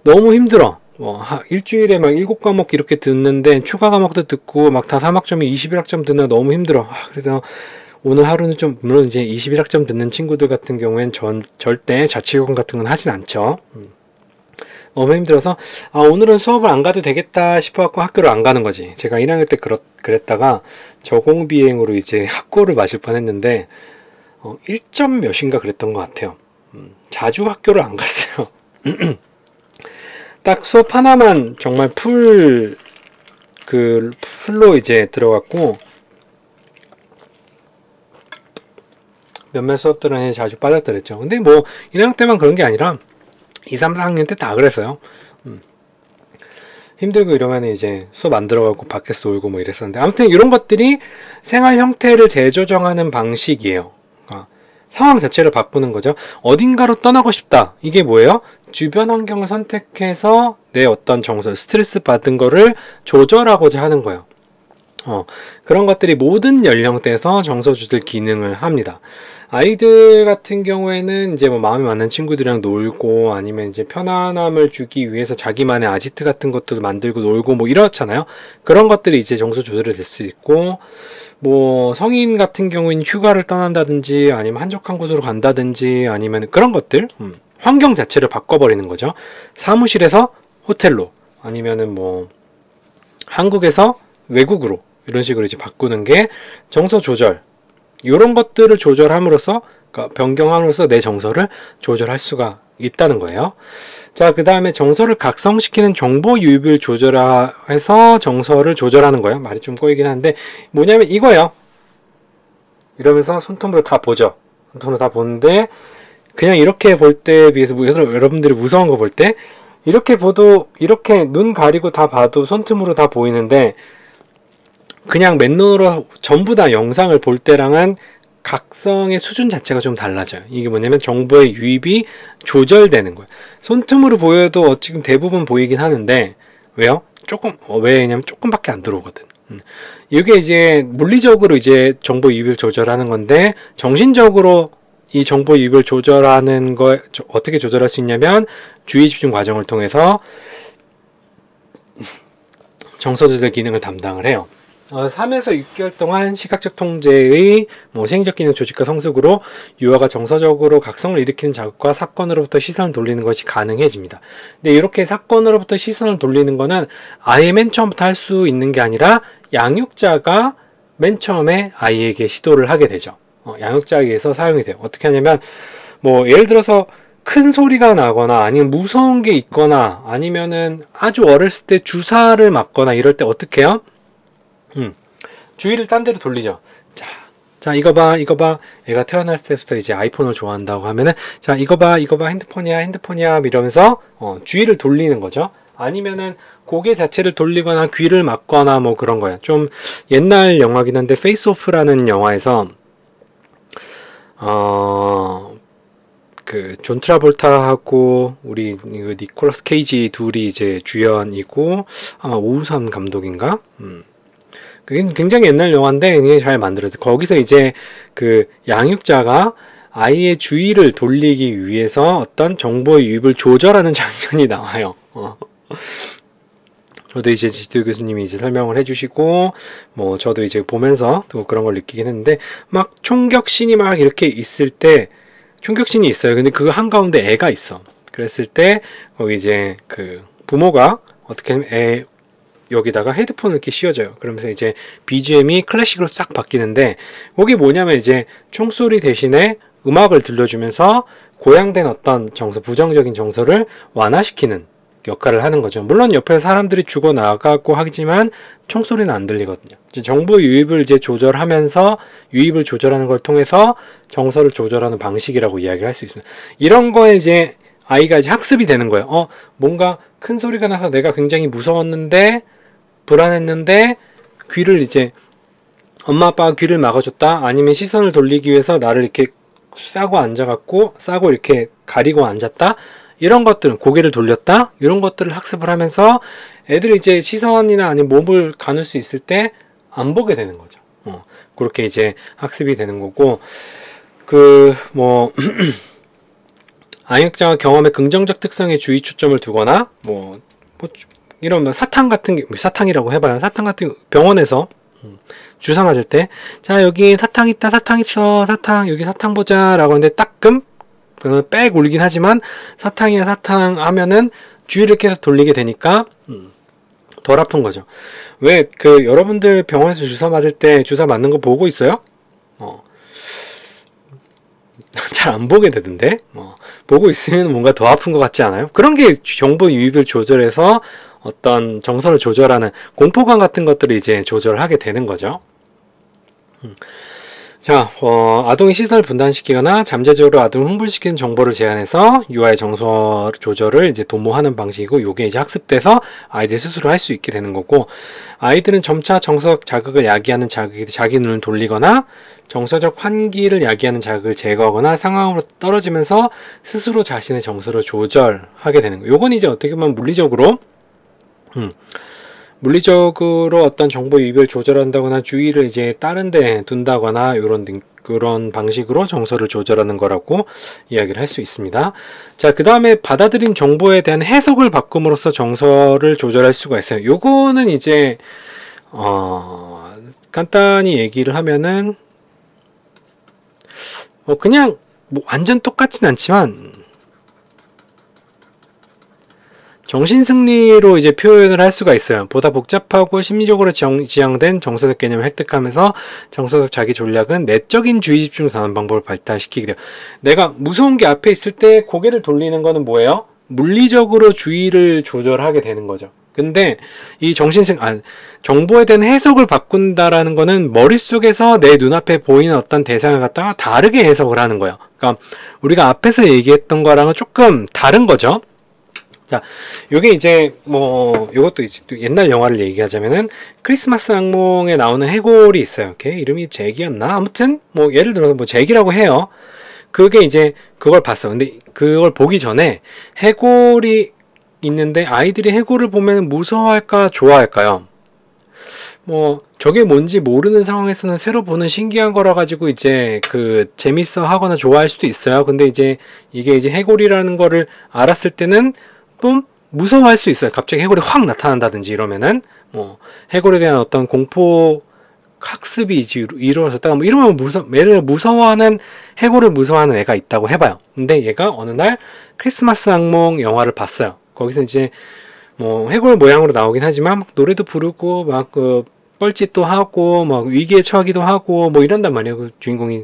너무 힘들어. 일주일에 막 7과목 이렇게 듣는데 추가 과목도 듣고 막 다 3학점이 21학점 듣는 너무 힘들어. 그래서 오늘 하루는 좀, 물론 이제 21학점 듣는 친구들 같은 경우엔 절대 자취휴강 같은 건 하진 않죠. 너무 힘들어서 오늘은 수업을 안 가도 되겠다 싶어갖고 학교를 안 가는 거지. 제가 1학년 때 그랬다가 저공비행으로 이제 학고를 맞을 뻔했는데 1점 몇인가 그랬던 것 같아요. 자주 학교를 안 갔어요. 딱 수업 하나만 정말 풀로 이제 들어갔고, 몇몇 수업들은 자주 빠졌더랬죠. 근데 1학년 때만 그런 게 아니라 2, 3, 4학년 때 다 그랬어요. 힘들고 이러면 이제 수업 안 들어가고 밖에서 놀고 이랬었는데, 아무튼 이런 것들이 생활 형태를 재조정하는 방식이에요. 상황 자체를 바꾸는 거죠. 어딘가로 떠나고 싶다. 이게 뭐예요? 주변 환경을 선택해서 내 어떤 정서, 스트레스 받은 거를 조절하고자 하는 거예요. 그런 것들이 모든 연령대에서 정서주들 기능을 합니다. 아이들 같은 경우에는 이제 마음에 맞는 친구들이랑 놀고, 아니면 이제 편안함을 주기 위해서 자기만의 아지트 같은 것도 만들고 놀고 이렇잖아요. 그런 것들이 이제 정서 조절이 될 수 있고, 성인 같은 경우에는 휴가를 떠난다든지, 아니면 한적한 곳으로 간다든지, 아니면 그런 것들, 환경 자체를 바꿔버리는 거죠. 사무실에서 호텔로, 아니면은 한국에서 외국으로, 이런 식으로 이제 바꾸는 게 정서 조절. 이런 것들을 조절함으로써, 그러니까 변경함으로써 내 정서를 조절할 수가 있다는 거예요. 자, 그 다음에 정서를 각성시키는 정보 유입을 조절해서 정서를 조절하는 거예요. 말이 좀 꼬이긴 한데, 뭐냐면 이거예요. 이러면서 손톱으로 다 보죠. 손톱으로 다 보는데, 그냥 이렇게 볼 때에 비해서, 여러분들이 무서운 거 볼 때, 이렇게 이렇게 눈 가리고 다 봐도 손톱으로 다 보이는데, 그냥 맨눈으로 전부 다 영상을 볼 때랑은 각성의 수준 자체가 좀 달라져요. 이게 뭐냐면 정보의 유입이 조절되는 거예요. 손틈으로 보여도 지금 대부분 보이긴 하는데, 왜요? 왜냐면 조금밖에 안 들어오거든. 이게 이제 물리적으로 이제 정보 유입을 조절하는 건데, 정신적으로 이 정보 유입을 조절하는 거 어떻게 조절할 수 있냐면 주의 집중 과정을 통해서 정서 조절 기능을 담당을 해요. 3에서 6개월 동안 시각적 통제의 생리적 기능 조직과 성숙으로 유아가 정서적으로 각성을 일으키는 자극과 사건으로부터 시선을 돌리는 것이 가능해집니다. 근데 이렇게 사건으로부터 시선을 돌리는 거는 아예 맨 처음부터 할 수 있는 게 아니라 양육자가 맨 처음에 아이에게 시도를 하게 되죠. 양육자에 의해서 사용이 돼요. 어떻게 하냐면 뭐 예를 들어서 큰 소리가 나거나 아니면 무서운 게 있거나 아니면은 아주 어렸을 때 주사를 맞거나 이럴 때 어떻게 해요? 주의를 딴 데로 돌리죠. 자, 이거 봐. 얘가 태어났을 때부터 이제 아이폰을 좋아한다고 하면은, 자, 이거 봐. 핸드폰이야. 이러면서, 주의를 돌리는 거죠. 아니면은, 고개 자체를 돌리거나 귀를 막거나 뭐 그런 거야. 좀 옛날 영화긴 한데, 페이스 오프라는 영화에서, 존 트라볼타하고, 우리, 니콜라스 케이지 둘이 이제 주연이고, 아마 오우삼 감독인가? 그게 굉장히 옛날 영화인데 굉장히 잘 만들었어요. 거기서 이제 그 양육자가 아이의 주의를 돌리기 위해서 어떤 정보의 유입을 조절하는 장면이 나와요. 저도 이제 지도 교수님이 이제 설명을 해주시고, 뭐 저도 이제 보면서 또 그런 걸 느끼긴 했는데, 막 총격신이 막 이렇게 있을 때, 총격신이 있어요. 근데 그 한가운데 애가 있어. 그랬을 때, 거기 이제 그 부모가 어떻게 하면 여기다가 헤드폰을 이렇게 씌워줘요. 그러면서 이제 BGM이 클래식으로 싹 바뀌는데, 거기 뭐냐면 이제 총소리 대신에 음악을 들려주면서 고양된 어떤 정서, 부정적인 정서를 완화시키는 역할을 하는 거죠. 물론 옆에 사람들이 죽어 나가고 하지만 총소리는 안 들리거든요. 정보 유입을 이제 조절하면서 유입을 조절하는 걸 통해서 정서를 조절하는 방식이라고 이야기를 할 수 있습니다. 이런 거에 이제 아이가 이제 학습이 되는 거예요. 뭔가 큰 소리가 나서 내가 굉장히 무서웠는데 불안했는데 귀를 이제 엄마 아빠가 귀를 막아줬다, 아니면 시선을 돌리기 위해서 나를 이렇게 싸고 이렇게 가리고 앉았다, 이런 것들은 고개를 돌렸다, 이런 것들을 학습을 하면서 애들이 이제 시선이나 아니면 몸을 가눌 수 있을 때 안 보게 되는 거죠. 그렇게 이제 학습이 되는 거고, 양육자가 경험의 긍정적 특성에 주의 초점을 두거나 이런 사탕 같은 게, 사탕이라고 해봐요. 사탕 같은 병원에서 주사 맞을 때, 자, 여기 사탕 있다, 사탕 있어, 여기 사탕 보자 라고 하는데 따끔 빽 울긴 하지만 사탕이야 사탕 하면은 주의를 계속 돌리게 되니까 덜 아픈 거죠. 왜 여러분들 병원에서 주사 맞을 때 주사 맞는 거 보고 있어요? 잘 안 보게 되던데, 보고 있으면 뭔가 더 아픈 것 같지 않아요? 그런 게 정보 유입을 조절해서 어떤 정서를 조절하는 공포감 같은 것들을 이제 조절하게 되는 거죠. 자, 아동의 시선을 분단시키거나 잠재적으로 아동을 흥분시키는 정보를 제안해서 유아의 정서 조절을 이제 도모하는 방식이고, 요게 이제 학습돼서 아이들 스스로 할 수 있게 되는 거고, 아이들은 점차 정서적 자극을 야기하는 자극이 자기 눈을 돌리거나 정서적 환기를 야기하는 자극을 제거하거나 상황으로 떨어지면서 스스로 자신의 정서를 조절하게 되는 거예요. 요건 이제 어떻게 보면 물리적으로 어떤 정보 유입을 조절한다거나 주의를 이제 다른 데 둔다거나 그런 방식으로 정서를 조절하는 거라고 이야기를 할 수 있습니다. 자, 그 다음에 받아들인 정보에 대한 해석을 바꿈으로써 정서를 조절할 수가 있어요. 요거는 이제 간단히 얘기를 하면은 그냥 완전 똑같진 않지만 정신승리로 이제 표현을 할 수가 있어요. 보다 복잡하고 심리적으로 지향된 정서적 개념을 획득하면서 정서적 자기 전략은 내적인 주의 집중을 다하는 방법을 발달시키게 돼요. 내가 무서운 게 앞에 있을 때 고개를 돌리는 거는 뭐예요? 물리적으로 주의를 조절하게 되는 거죠. 근데 이 정보에 대한 해석을 바꾼다라는 거는 머릿속에서 내 눈앞에 보이는 어떤 대상을 갖다가 다르게 해석을 하는 거예요. 그러니까 우리가 앞에서 얘기했던 거랑은 조금 다른 거죠. 자, 요게 이제 요것도 이제 또 옛날 영화를 얘기하자면은 크리스마스 악몽에 나오는 해골이 있어요. 걔 이름이 잭이었나? 아무튼 예를 들어서 잭이라고 해요. 그게 이제 그걸 봤어. 근데 그걸 보기 전에 해골이 있는데 아이들이 해골을 보면 무서워할까 좋아할까요? 저게 뭔지 모르는 상황에서는 새로 보는 신기한 거라 가지고 이제 재밌어 하거나 좋아할 수도 있어요. 근데 이제 이게 이제 해골이라는 거를 알았을 때는 좀 무서워할 수 있어요. 갑자기 해골이 확 나타난다든지 이러면은 해골에 대한 어떤 공포 학습이 이루어졌다가 이러면 무서워하는 해골을 무서워하는 애가 있다고 해봐요. 근데 얘가 어느 날 크리스마스 악몽 영화를 봤어요. 거기서 이제 해골 모양으로 나오긴 하지만 노래도 부르고 뻘짓도 하고 위기에 처하기도 하고 이런단 말이에요. 그 주인공이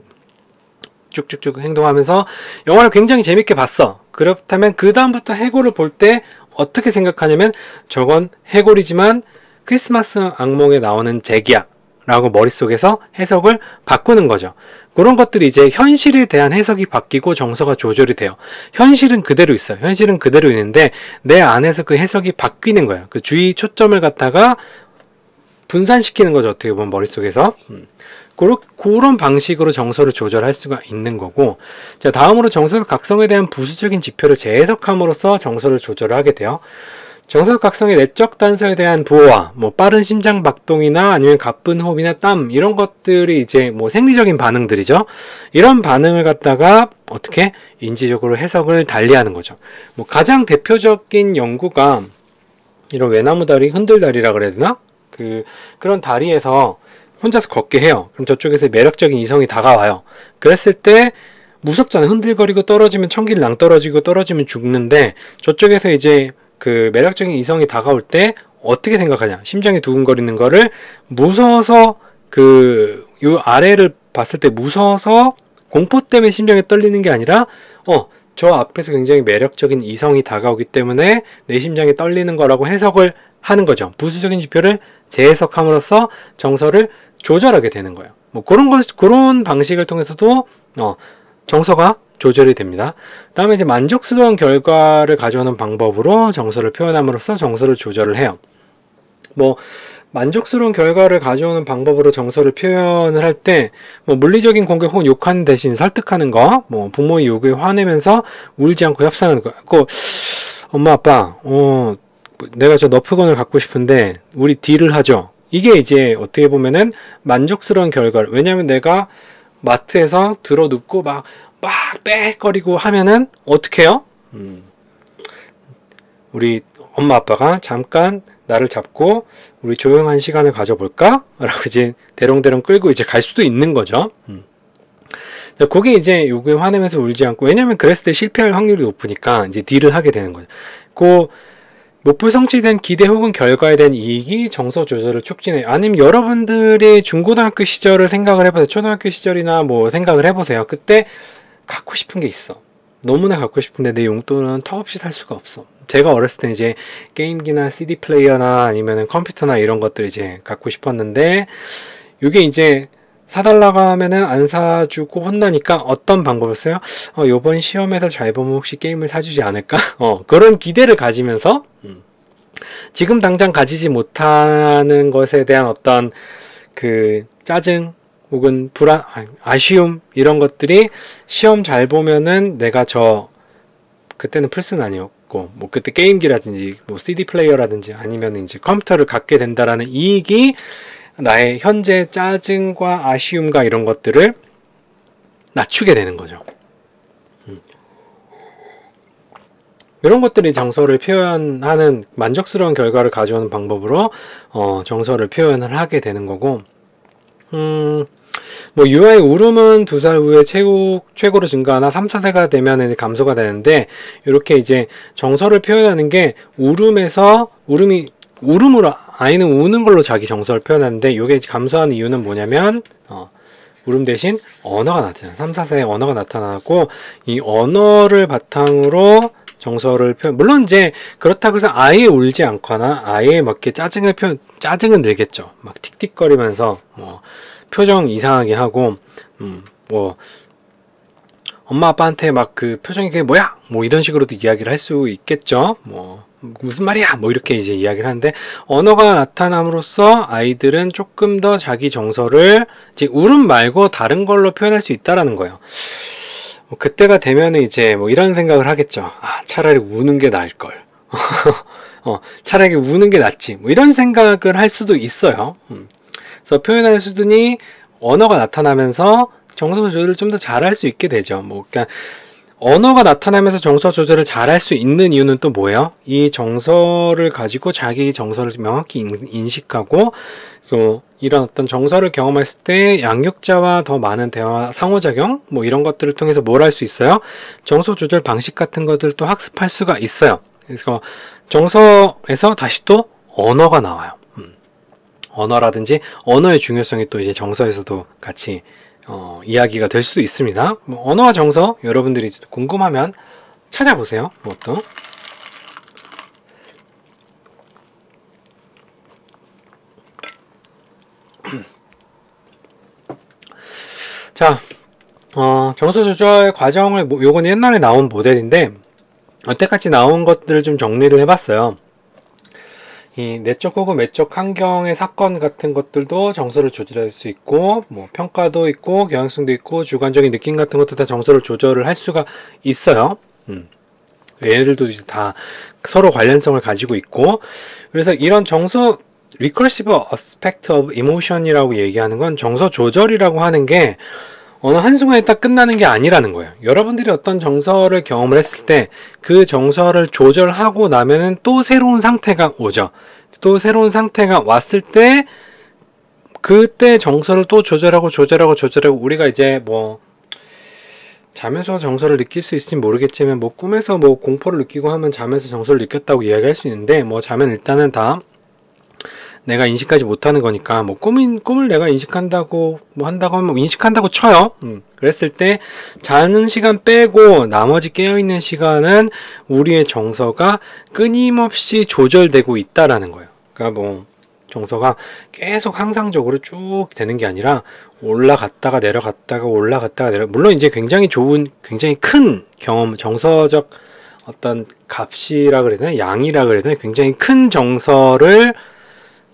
쭉쭉쭉 행동하면서 영화를 굉장히 재밌게 봤어. 그렇다면 그 다음부터 해골을 볼 때 어떻게 생각하냐면 저건 해골이지만 크리스마스 악몽에 나오는 잭이야 라고 머릿속에서 해석을 바꾸는 거죠. 그런 것들이 이제 현실에 대한 해석이 바뀌고 정서가 조절이 돼요. 현실은 그대로 있어요. 현실은 그대로 있는데 내 안에서 그 해석이 바뀌는 거예요. 그 주의 초점을 갖다가 분산시키는 거죠. 어떻게 보면 머릿속에서. 그런 방식으로 정서를 조절할 수가 있는 거고, 자, 다음으로 정서적 각성에 대한 부수적인 지표를 재해석함으로써 정서를 조절을 하게 돼요. 정서적 각성의 내적 단서에 대한 부호와 뭐 빠른 심장 박동이나 아니면 가쁜 호흡이나 땀 이런 것들이 이제 뭐 생리적인 반응들이죠. 이런 반응을 갖다가 어떻게 인지적으로 해석을 달리하는 거죠. 뭐 가장 대표적인 연구가 이런 외나무 다리, 흔들다리라 그래야 되나? 그런 다리에서 혼자서 걷게 해요. 그럼 저쪽에서 매력적인 이성이 다가와요. 그랬을 때 무섭잖아요. 흔들거리고 떨어지면 천길 낭떨어지고 떨어지면 죽는데 저쪽에서 이제 그 매력적인 이성이 다가올 때 어떻게 생각하냐? 심장이 두근거리는 거를 무서워서 요 아래를 봤을 때 무서워서 공포 때문에 심장이 떨리는 게 아니라 저 앞에서 굉장히 매력적인 이성이 다가오기 때문에 내 심장이 떨리는 거라고 해석을 하는 거죠. 부수적인 지표를 재해석함으로써 정서를 조절하게 되는 거예요. 뭐 그런 방식을 통해서도 정서가 조절이 됩니다. 다음에 이제 만족스러운 결과를 가져오는 방법으로 정서를 표현함으로써 정서를 조절을 해요. 뭐 만족스러운 결과를 가져오는 방법으로 정서를 표현을 할 때 뭐 물리적인 공격 혹은 욕하는 대신 설득하는 거, 뭐 부모의 요구에 화내면서 울지 않고 협상하는 거. 엄마 아빠, 내가 저 너프건을 갖고 싶은데 우리 딜을 하죠. 이게 이제 어떻게 보면은 만족스러운 결과를, 왜냐면 내가 마트에서 들어 눕고 막 빽거리고 하면은 어떻게 해요? 우리 엄마 아빠가 잠깐 나를 잡고 우리 조용한 시간을 가져볼까? 라고 이제 대롱대롱 끌고 이제 갈 수도 있는 거죠. 그게 이제 요구에 화내면서 울지 않고, 왜냐면 그랬을 때 실패할 확률이 높으니까 이제 딜을 하게 되는 거죠. 목표 성취된 기대 혹은 결과에 대한 이익이 정서 조절을 촉진해요. 아니면 여러분들의 중고등학교 시절을 생각을 해보세요. 초등학교 시절이나 뭐 생각을 해보세요. 그때 갖고 싶은 게 있어. 너무나 갖고 싶은데 내 용돈은 턱없이 살 수가 없어. 제가 어렸을 때 이제 게임기나 CD 플레이어나 아니면 컴퓨터나 이런 것들 이제 갖고 싶었는데, 이게 이제 사달라고 하면은 안 사주고 혼나니까 어떤 방법을 써요? 요번 시험에서 잘 보면 혹시 게임을 사주지 않을까? 그런 기대를 가지면서 지금 당장 가지지 못하는 것에 대한 어떤 그 짜증 혹은 불안, 아쉬움 이런 것들이 시험 잘 보면은 내가 그때는 플스는 아니었고 뭐 그때 게임기라든지 뭐 CD 플레이어라든지 아니면 이제 컴퓨터를 갖게 된다라는 이익이 나의 현재 짜증과 아쉬움과 이런 것들을 낮추게 되는 거죠. 이런 것들이 정서를 표현하는, 만족스러운 결과를 가져오는 방법으로 정서를 표현을 하게 되는 거고, 뭐 유아의 울음은 2살 후에 최고로 증가하나 3, 4세가 되면 감소가 되는데, 이렇게 이제 정서를 표현하는 게 울음으로 아이는 우는 걸로 자기 정서를 표현하는데, 이게 감소하는 이유는 뭐냐면 울음 대신 언어가 나타나요. 3, 4세에 언어가 나타나고, 이 언어를 바탕으로 정서를 물론 이제 그렇다고 해서 아예 울지 않거나 아예 막 이렇게 짜증은 내겠죠. 막 틱틱거리면서 뭐 표정 이상하게 하고 뭐 엄마 아빠한테 막 그 표정이 그게 뭐야? 뭐 이런 식으로도 이야기를 할 수 있겠죠. 뭐 무슨 말이야? 뭐 이렇게 이제 이야기를 하는데, 언어가 나타남으로써 아이들은 조금 더 자기 정서를 이제 울음 말고 다른 걸로 표현할 수 있다라는 거예요. 그때가 되면은 이제 뭐 이런 생각을 하겠죠. 차라리 우는 게 나을 걸. 차라리 우는 게 낫지. 뭐 이런 생각을 할 수도 있어요. 그래서 표현하는 수준이 언어가 나타나면서 정서 조절을 좀 더 잘할 수 있게 되죠. 그러니까 언어가 나타나면서 정서 조절을 잘할 수 있는 이유는 또 뭐예요? 이 정서를 가지고 자기 정서를 명확히 인식하고 이런 어떤 정서를 경험했을 때 양육자와 더 많은 대화, 상호작용 뭐 이런 것들을 통해서 뭘 할 수 있어요? 정서 조절 방식 같은 것들도 학습할 수가 있어요. 그래서 정서에서 다시 또 언어가 나와요. 언어라든지 언어의 중요성이 또 이제 정서에서도 같이 이야기가 될 수도 있습니다. 뭐 언어와 정서 여러분들이 궁금하면 찾아보세요. 뭐 또. 자, 정서 조절 과정을 요거는 옛날에 나온 모델인데 여태까지 나온 것들을 좀 정리를 해봤어요. 이 내적 혹은 외적 환경의 사건 같은 것들도 정서를 조절할 수 있고, 뭐 평가도 있고, 경향성도 있고, 주관적인 느낌 같은 것도 다 정서를 조절을 할 수가 있어요. 얘네들도 이제 다 서로 관련성을 가지고 있고, 그래서 이런 정서 recursive aspect of emotion이라고 얘기하는 건 정서 조절이라고 하는 게 어느 한순간에 딱 끝나는 게 아니라는 거예요. 여러분들이 어떤 정서를 경험을 했을 때 그 정서를 조절하고 나면은 또 새로운 상태가 오죠. 또 새로운 상태가 왔을 때 그때 정서를 또 조절하고 우리가 이제 뭐 잠에서 정서를 느낄 수 있을지 모르겠지만 뭐 꿈에서 뭐 공포를 느끼고 하면 잠에서 정서를 느꼈다고 이야기할 수 있는데 뭐 잠은 일단은 다 내가 인식하지 못하는 거니까 뭐 꿈을 내가 인식한다고 뭐 한다고 하면 인식한다고 쳐요. 그랬을 때 자는 시간 빼고 나머지 깨어있는 시간은 우리의 정서가 끊임없이 조절되고 있다라는 거예요. 그러니까 뭐 정서가 계속 항상적으로 쭉 되는 게 아니라 올라갔다가 내려갔다가 올라갔다가 물론 이제 굉장히 큰 경험, 정서적 어떤 값이라 그래야 되나 양이라 그래야 되나 굉장히 큰 정서를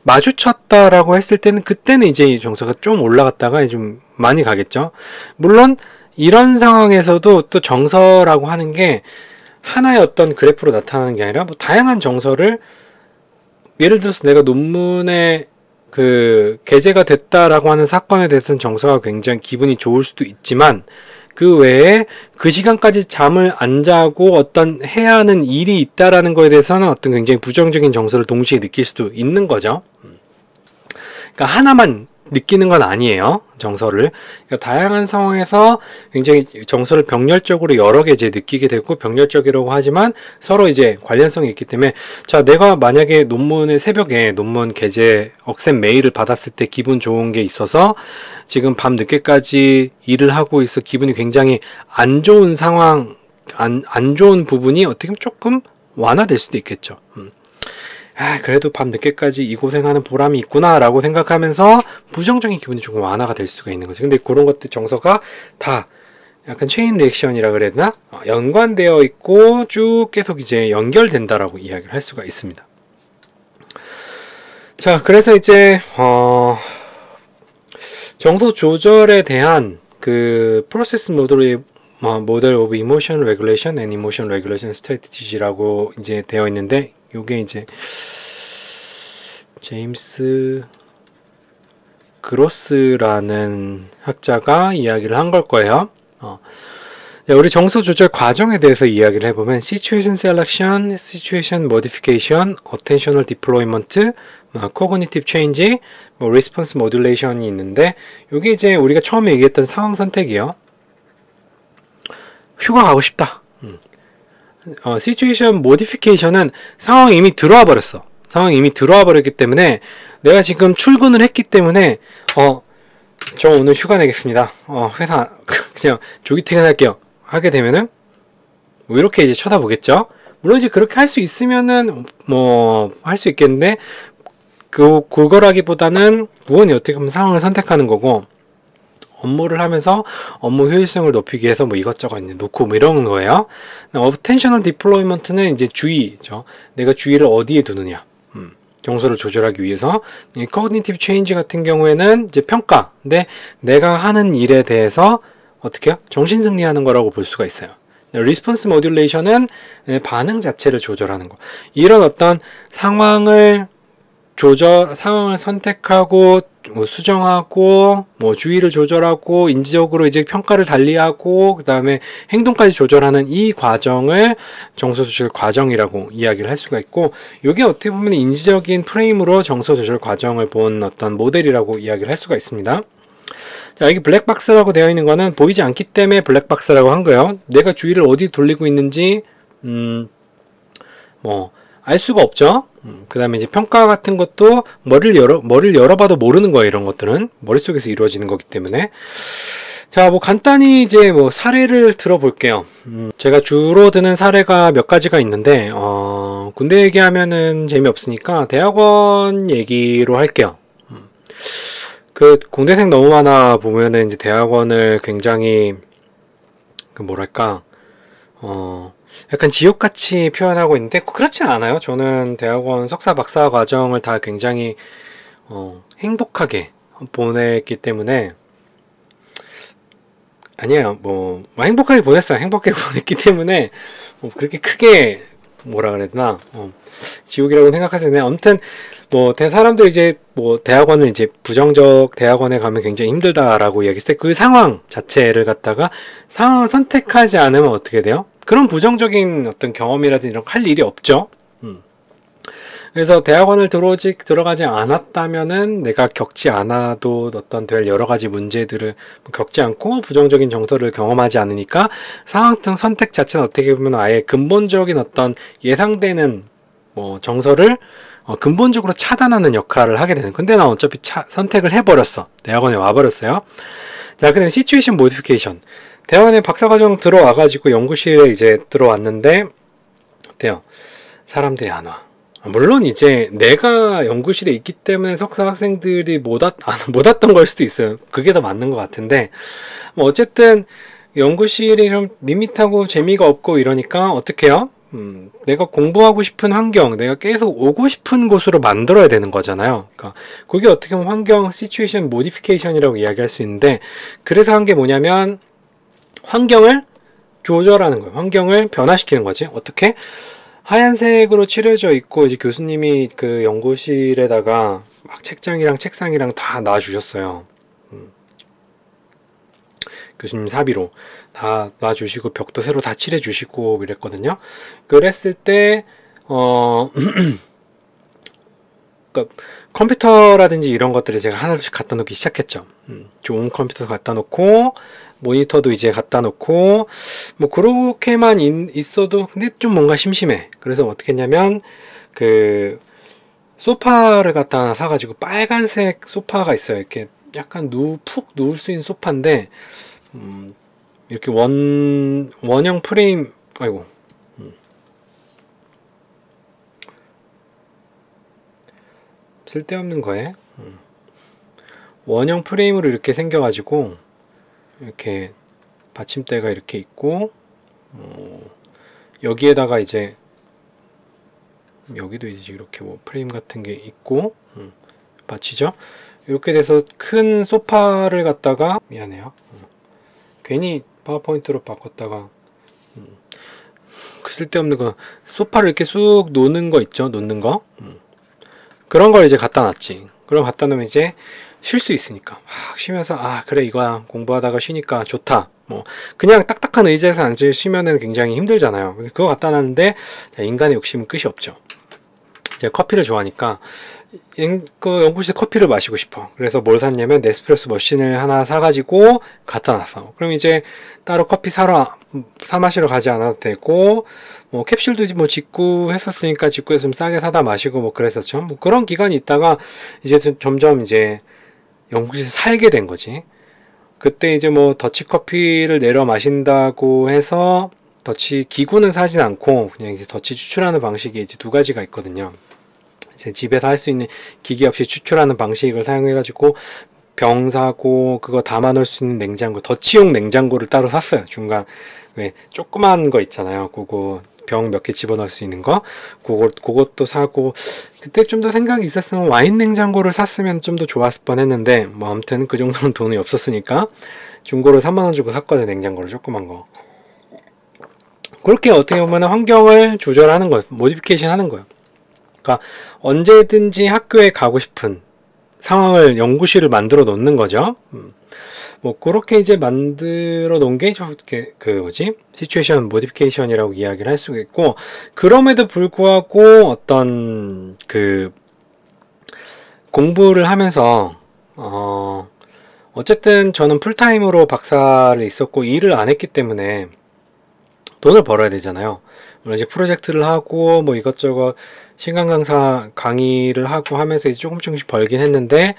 마주쳤다라고 했을 때는 그때는 이제 정서가 좀 올라갔다가 좀 많이 가겠죠. 물론 이런 상황에서도 또 정서라고 하는 게 하나의 어떤 그래프로 나타나는 게 아니라 뭐 다양한 정서를 예를 들어서 내가 논문에 그 게재가 됐다라고 하는 사건에 대해서는 정서가 굉장히 기분이 좋을 수도 있지만 그 외에 그 시간까지 잠을 안 자고 어떤 해야 하는 일이 있다라는 거에 대해서는 어떤 굉장히 부정적인 정서를 동시에 느낄 수도 있는 거죠. 그러니까 하나만 느끼는 건 아니에요. 정서를. 그러니까 다양한 상황에서 굉장히 정서를 병렬적으로 여러 개 이제 느끼게 되고 병렬적이라고 하지만 서로 이제 관련성이 있기 때문에 자, 내가 만약에 논문의 새벽에 논문 게재 억셉 메일을 받았을 때 기분 좋은 게 있어서 지금 밤 늦게까지 일을 하고 있어 기분이 굉장히 안 좋은 상황, 안 좋은 부분이 어떻게 보면 조금 완화될 수도 있겠죠. 그래도 밤 늦게까지 이 고생하는 보람이 있구나 라고 생각하면서 부정적인 기분이 조금 완화가 될 수가 있는 거죠. 근데 그런 것들 정서가 다 약간 체인 리액션이라 그래야 되나? 연관되어 있고 쭉 계속 이제 연결된다라고 이야기를 할 수가 있습니다. 자, 그래서 이제 정서 조절에 대한 그 프로세스 모델 오브 이모션 레귤레이션 앤 이모션 레귤레이션 스트래티지라고 이제 되어 있는데 요게 이제 제임스 그로스라는 학자가 이야기를 한 걸 거예요. 우리 정서 조절 과정에 대해서 이야기를 해보면 Situation Selection, Situation Modification, Attentional Deployment, Cognitive Change, Response Modulation이 있는데 이게 이제 우리가 처음에 얘기했던 상황 선택이요. 휴가 가고 싶다. Situation Modification은 상황이 이미 들어와 버렸어. 상황이 이미 들어와 버렸기 때문에 내가 지금 출근을 했기 때문에 저 오늘 휴가 내겠습니다. 회사 그냥 조기 퇴근할게요. 하게 되면은 뭐 이렇게 이제 쳐다보겠죠. 물론 이제 그렇게 할 수 있으면은 뭐 할 수 있겠는데 그거라기보다는 무언이 어떻게 보면 상황을 선택하는 거고 업무를 하면서 업무 효율성을 높이기 위해서 뭐 이것저것 이제 놓고 뭐 이런 거예요. Attentional Deployment는 이제 주의죠. 내가 주의를 어디에 두느냐. 정서를 조절하기 위해서. Cognitive Change 같은 경우에는 이제 평가. 근데 내가 하는 일에 대해서 어떻게요? 정신승리하는 거라고 볼 수가 있어요. Response Modulation은 반응 자체를 조절하는 거. 이런 어떤 상황을 선택하고 수정하고 뭐 주의를 조절하고 인지적으로 이제 평가를 달리하고 그 다음에 행동까지 조절하는 이 과정을 정서 조절 과정이라고 이야기를 할 수가 있고 이게 어떻게 보면 인지적인 프레임으로 정서 조절 과정을 본 어떤 모델이라고 이야기를 할 수가 있습니다. 자, 여기 블랙박스라고 되어 있는 거는 보이지 않기 때문에 블랙박스라고 한 거예요. 내가 주의를 어디 돌리고 있는지 뭐 알 수가 없죠. 그 다음에 이제 평가 같은 것도 머리를 열어봐도 모르는 거예요. 이런 것들은 머릿속에서 이루어지는 거기 때문에. 자, 뭐 간단히 이제 뭐 사례를 들어볼게요. 제가 주로 드는 사례가 몇 가지가 있는데, 군대 얘기하면은 재미없으니까 대학원 얘기로 할게요. 그 공대생 너무 많아 보면은 이제 대학원을 굉장히 그 뭐랄까 약간 지옥같이 표현하고 있는데 그렇진 않아요. 저는 대학원 석사 박사 과정을 다 굉장히 행복하게 보냈기 때문에 아니에요. 뭐 행복하게 보냈어요. 행복하게 보냈기 때문에 그렇게 크게 뭐라 그래야 되나 지옥이라고 생각하시네. 아무튼 뭐 사람들 이제 뭐 대학원을 이제 부정적 대학원에 가면 굉장히 힘들다라고 얘기했을 때 그 상황 자체를 갖다가 상황을 선택하지 않으면 어떻게 돼요? 그런 부정적인 어떤 경험이라든지 이런 거 할 일이 없죠. 그래서 대학원을 들어가지 않았다면은 내가 겪지 않아도 어떤 될 여러 가지 문제들을 겪지 않고 부정적인 정서를 경험하지 않으니까 상황 선택 자체는 어떻게 보면 아예 근본적인 어떤 예상되는 뭐 정서를 근본적으로 차단하는 역할을 하게 되는. 근데 난 어차피 선택을 해버렸어. 대학원에 와버렸어요. 자, 그 다음에 시츄에이션 모디피케이션. 대학원에 박사과정 들어와가지고 연구실에 이제 들어왔는데 어때요? 사람들이 안 와. 물론 이제 내가 연구실에 있기 때문에 석사 학생들이 못 왔던 걸 수도 있어요. 그게 더 맞는 것 같은데 뭐 어쨌든 연구실이 좀 밋밋하고 재미가 없고 이러니까 어떻게 해요? 내가 공부하고 싶은 환경, 내가 계속 오고 싶은 곳으로 만들어야 되는 거잖아요. 그러니까 그게 어떻게 보면 환경, 시츄에이션 모디피케이션이라고 이야기할 수 있는데 그래서 한 게 뭐냐면 환경을 조절하는 거예요. 환경을 변화시키는 거지. 어떻게? 하얀색으로 칠해져 있고 이제 교수님이 그 연구실에다가 막 책장이랑 책상이랑 다 놔주셨어요. 교수님 사비로 다 놔주시고 벽도 새로 다 칠해주시고 이랬거든요. 그랬을 때 그러니까 컴퓨터라든지 이런 것들을 제가 하나씩 갖다 놓기 시작했죠. 좋은 컴퓨터 갖다 놓고 모니터도 이제 갖다 놓고 뭐 그렇게만 있어도 근데 좀 뭔가 심심해. 그래서 어떻게 했냐면 그 소파를 갖다 사가지고 빨간색 소파가 있어요. 이렇게 약간 푹 누울 수 있는 소파인데 이렇게 원형 프레임 아이고 쓸데없는 거에 원형 프레임으로 이렇게 생겨가지고 이렇게 받침대가 이렇게 있고 여기에다가 이제 여기도 이제 이렇게 뭐 프레임 같은 게 있고 받치죠. 이렇게 돼서 큰 소파를 갖다가 미안해요. 괜히 파워포인트로 바꿨다가 그 쓸데없는 거 소파를 이렇게 쑥 놓는 거 있죠. 놓는 거 그런 걸 이제 갖다 놨지. 그럼 갖다 놓으면 이제 쉴 수 있으니까 막 쉬면서 아 그래 이거야 공부하다가 쉬니까 좋다. 뭐 그냥 딱딱한 의자에서 앉아 쉬면은 굉장히 힘들잖아요. 그거 갖다 놨는데 인간의 욕심은 끝이 없죠. 제가 커피를 좋아하니까 그 연구실에 커피를 마시고 싶어. 그래서 뭘 샀냐면 네스프레소 머신을 하나 사가지고 갖다 놨어. 그럼 이제 따로 커피 사 마시러 가지 않아도 되고 뭐 캡슐도 뭐 직구했었으니까 직구해서 좀 싸게 사다 마시고 뭐 그랬었죠. 뭐 그런 기간이 있다가 이제 점점 이제 연구실에 살게 된 거지. 그때 이제 뭐 더치커피를 내려 마신다고 해서 더치 기구는 사진 않고 그냥 이제 더치 추출하는 방식이 이제 두 가지가 있거든요. 이제 집에서 할 수 있는 기계 없이 추출하는 방식을 사용해가지고 병 사고 그거 담아 놓을 수 있는 냉장고, 더치용 냉장고를 따로 샀어요. 중간 왜 조그만 거 있잖아요. 그거 병 몇 개 집어넣을 수 있는 거 그것도 사고 그때 좀 더 생각이 있었으면 와인 냉장고를 샀으면 좀 더 좋았을 뻔했는데 뭐 아무튼 그 정도는 돈이 없었으니까 중고로 3만원 주고 샀거든요. 냉장고를 조그만 거. 그렇게 어떻게 보면 환경을 조절하는 거예요. 모디피케이션 하는 거예요. 그러니까 언제든지 학교에 가고 싶은 상황을 연구실을 만들어 놓는 거죠. 뭐 그렇게 이제 만들어 놓은 게 저렇게 그 뭐지 시츄에이션 모디피케이션이라고 이야기를 할 수가 있고 그럼에도 불구하고 어떤 그 공부를 하면서 어쨌든 저는 풀타임으로 박사를 있었고 일을 안 했기 때문에 돈을 벌어야 되잖아요. 물론 이제 프로젝트를 하고 뭐 이것저것 신강 강사 강의를 하고 하면서 이제 조금씩 벌긴 했는데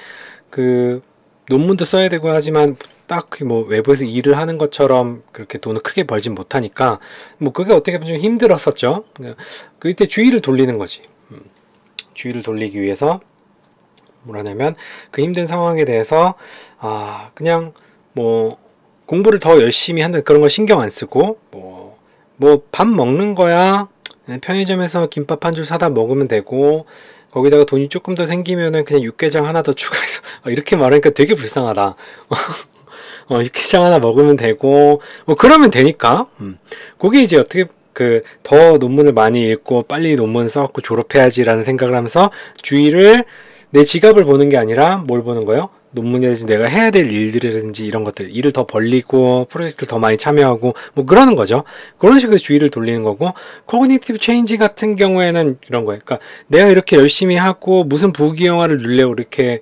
그 논문도 써야 되고 하지만 딱히 뭐 외부에서 일을 하는 것처럼 그렇게 돈을 크게 벌진 못하니까 뭐 그게 어떻게 보면 좀 힘들었었죠. 그때 주의를 돌리는 거지. 주의를 돌리기 위해서 뭐라냐면 그 힘든 상황에 대해서 그냥 뭐 공부를 더 열심히 한다 그런 거 신경 안 쓰고 뭐 밥 먹는 거야 편의점에서 김밥 한 줄 사다 먹으면 되고 거기다가 돈이 조금 더 생기면은 그냥 육개장 하나 더 추가해서 이렇게 말하니까 되게 불쌍하다. 육개장 하나 먹으면 되고 뭐 그러면 되니까 그게 이제 어떻게 더 논문을 많이 읽고 빨리 논문 써갖고 졸업해야지라는 생각을 하면서 주의를 내 지갑을 보는 게 아니라 뭘 보는 거예요? 논문이라든지 내가 해야 될 일들이라든지 이런 것들 일을 더 벌리고 프로젝트를 더 많이 참여하고 뭐 그러는 거죠. 그런 식으로 주의를 돌리는 거고 코그니티브 체인지 같은 경우에는 이런 거예요. 그러니까 내가 이렇게 열심히 하고 무슨 부귀영화를 누리려고 이렇게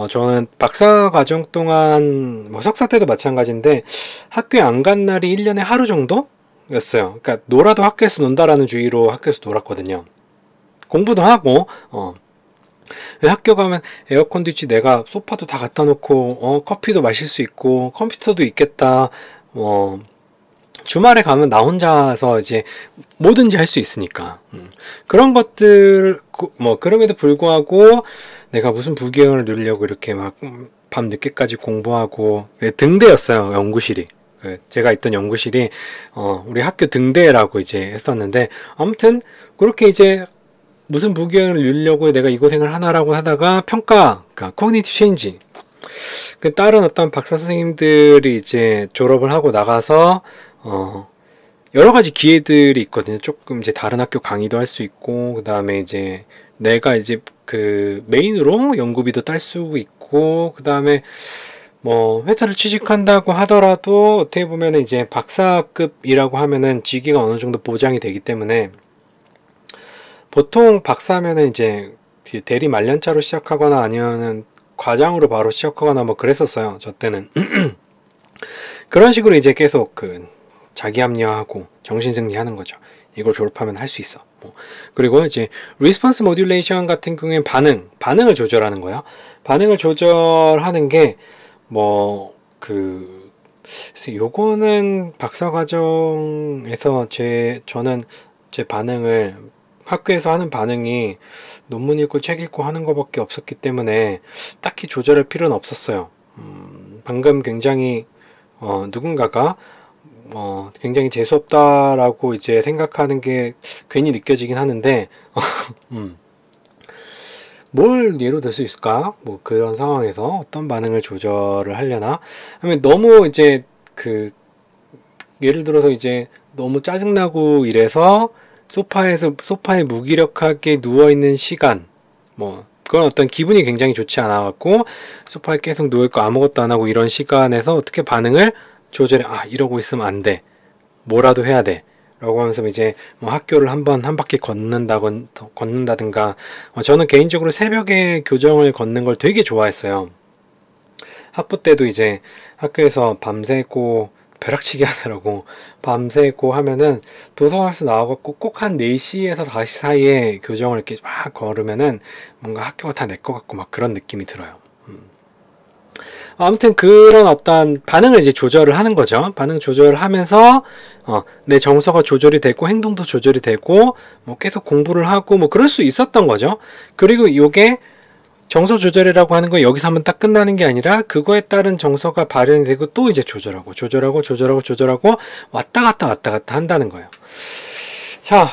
저는 박사 과정 동안 뭐 석사 때도 마찬가지인데 학교에 안 간 날이 1년에 하루 정도였어요. 그러니까 놀아도 학교에서 논다라는 주의로 학교에서 놀았거든요. 공부도 하고 학교 가면 에어컨도 있지 내가 소파도 다 갖다 놓고 커피도 마실 수 있고 컴퓨터도 있겠다. 주말에 가면 나 혼자서 이제 뭐든지 할 수 있으니까 그런 것들 뭐 그럼에도 불구하고 내가 무슨 부귀영화를 누리려고 이렇게 막 밤 늦게까지 공부하고 등대였어요. 연구실이 제가 있던 연구실이 우리 학교 등대라고 이제 했었는데 아무튼 그렇게 이제 무슨 부귀영화를 누리려고 내가 이 고생을 하나라고 하다가 평가, 그러니까 코그니티브 체인지. 다른 어떤 박사 선생님들이 이제 졸업을 하고 나가서 여러 가지 기회들이 있거든요. 조금 이제 다른 학교 강의도 할 수 있고, 그 다음에 이제 내가 이제 그 메인으로 연구비도 딸 수 있고, 그 다음에 뭐 회사를 취직한다고 하더라도 어떻게 보면 이제 박사급이라고 하면은 직위가 어느 정도 보장이 되기 때문에. 보통 박사면은 이제 대리 말년차로 시작하거나 아니면은 과장으로 바로 시작하거나 뭐 그랬었어요. 저 때는. 그런 식으로 이제 계속 자기 합리화하고 정신승리 하는 거죠. 이걸 졸업하면 할 수 있어. 그리고 이제 리스폰스 모듈레이션 같은 경우에는 반응을 조절하는 거야. 반응을 조절하는 게 요거는 박사 과정에서 저는 제 반응을 학교에서 하는 반응이 논문 읽고 책 읽고 하는 것밖에 없었기 때문에 딱히 조절할 필요는 없었어요. 방금 굉장히 누군가가 굉장히 재수없다라고 이제 생각하는 게 괜히 느껴지긴 하는데 뭘 예로 들 수 있을까? 뭐 그런 상황에서 어떤 반응을 조절을 하려나? 하면 너무 이제 예를 들어서 이제 너무 짜증나고 이래서 소파에 무기력하게 누워있는 시간, 그건 어떤 기분이 굉장히 좋지 않아갖고, 소파에 계속 누워있고 아무것도 안 하고 이런 시간에서 어떻게 반응을 조절해, 이러고 있으면 안 돼. 뭐라도 해야 돼. 라고 하면서 이제 학교를 한 바퀴 걷는다든가, 저는 개인적으로 새벽에 교정을 걷는 걸 되게 좋아했어요. 학부 때도 이제 학교에서 밤새고, 벼락치기 하느라고 밤새고 하면은 도서관에서 나와갖고 꼭 한 4시에서 5시 사이에 교정을 이렇게 막 걸으면은 뭔가 학교가 다 내 것 같고 막 그런 느낌이 들어요. 아무튼 그런 어떤 반응을 이제 조절을 하는 거죠. 반응 조절을 하면서 내 정서가 조절이 되고 행동도 조절이 되고 계속 공부를 하고 그럴 수 있었던 거죠. 그리고 이게 정서 조절이라고 하는 건 여기서 한번 딱 끝나는 게 아니라 그거에 따른 정서가 발현이 되고 또 이제 조절하고 왔다 갔다 한다는 거예요. 자,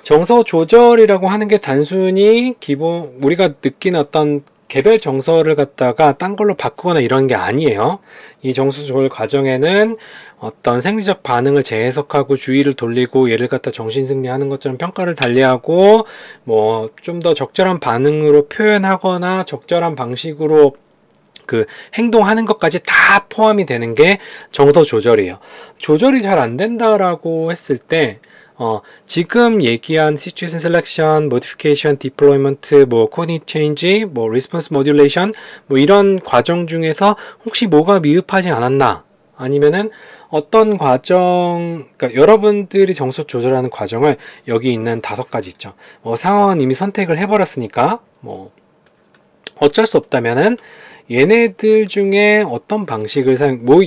정서 조절이라고 하는 게 단순히 우리가 느끼는 어떤 개별 정서를 갖다가 딴 걸로 바꾸거나 이런 게 아니에요. 이 정서 조절 과정에는 어떤 생리적 반응을 재해석하고 주의를 돌리고 얘를 갖다 정신승리하는 것처럼 평가를 달리하고 좀 더 적절한 반응으로 표현하거나 적절한 방식으로 행동하는 것까지 다 포함이 되는 게 정서 조절이에요. 조절이 잘 안 된다라고 했을 때 지금 얘기한 situation selection, modification, deployment, cognitive change, response modulation 이런 과정 중에서 혹시 뭐가 미흡하지 않았나? 아니면은 어떤 과정, 그러니까 여러분들이 정서 조절하는 과정을 여기 있는 5가지 있죠. 상황은 이미 선택을 해버렸으니까 어쩔 수 없다면은 얘네들 중에 어떤 방식을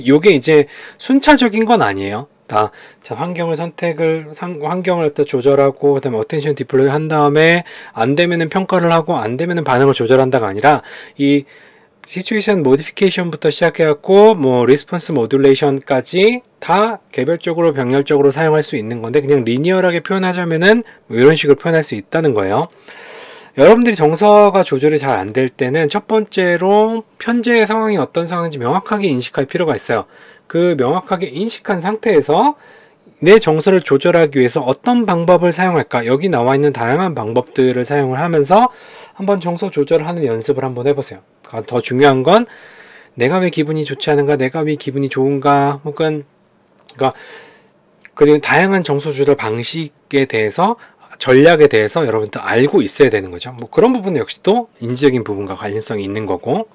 요게 이제 순차적인 건 아니에요. 자, 환경을 또 조절하고, 그 다음에 어텐션 디플로이 한 다음에, 안 되면은 평가를 하고, 안 되면은 반응을 조절한다가 아니라, 이 시츄에이션 모디피케이션부터 시작해갖고, 리스폰스 모듈레이션까지 다 개별적으로 병렬적으로 사용할 수 있는 건데, 그냥 리니어하게 표현하자면은, 이런 식으로 표현할 수 있다는 거예요. 여러분들이 정서가 조절이 잘 안 될 때는 첫 번째로 현재의 상황이 어떤 상황인지 명확하게 인식할 필요가 있어요. 그 명확하게 인식한 상태에서 내 정서를 조절하기 위해서 어떤 방법을 사용할까? 여기 나와 있는 다양한 방법들을 사용을 하면서 한번 정서 조절을 하는 연습을 한번 해보세요. 더 중요한 건 내가 왜 기분이 좋지 않은가? 내가 왜 기분이 좋은가? 혹은 그리고 다양한 정서 조절 방식에 대해서 전략에 대해서 여러분들 알고 있어야 되는 거죠. 그런 부분은 역시 또 인지적인 부분과 관련성이 있는 거고.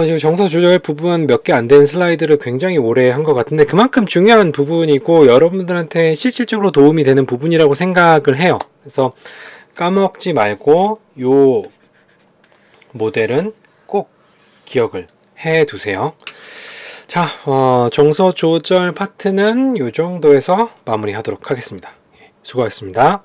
지금 정서 조절 부분 몇 개 안 되는 슬라이드를 굉장히 오래 한 것 같은데 그만큼 중요한 부분이고 여러분들한테 실질적으로 도움이 되는 부분이라고 생각을 해요. 그래서 까먹지 말고 요 모델은 꼭 기억을 해 두세요. 자, 정서 조절 파트는 요 정도에서 마무리하도록 하겠습니다. 수고하셨습니다.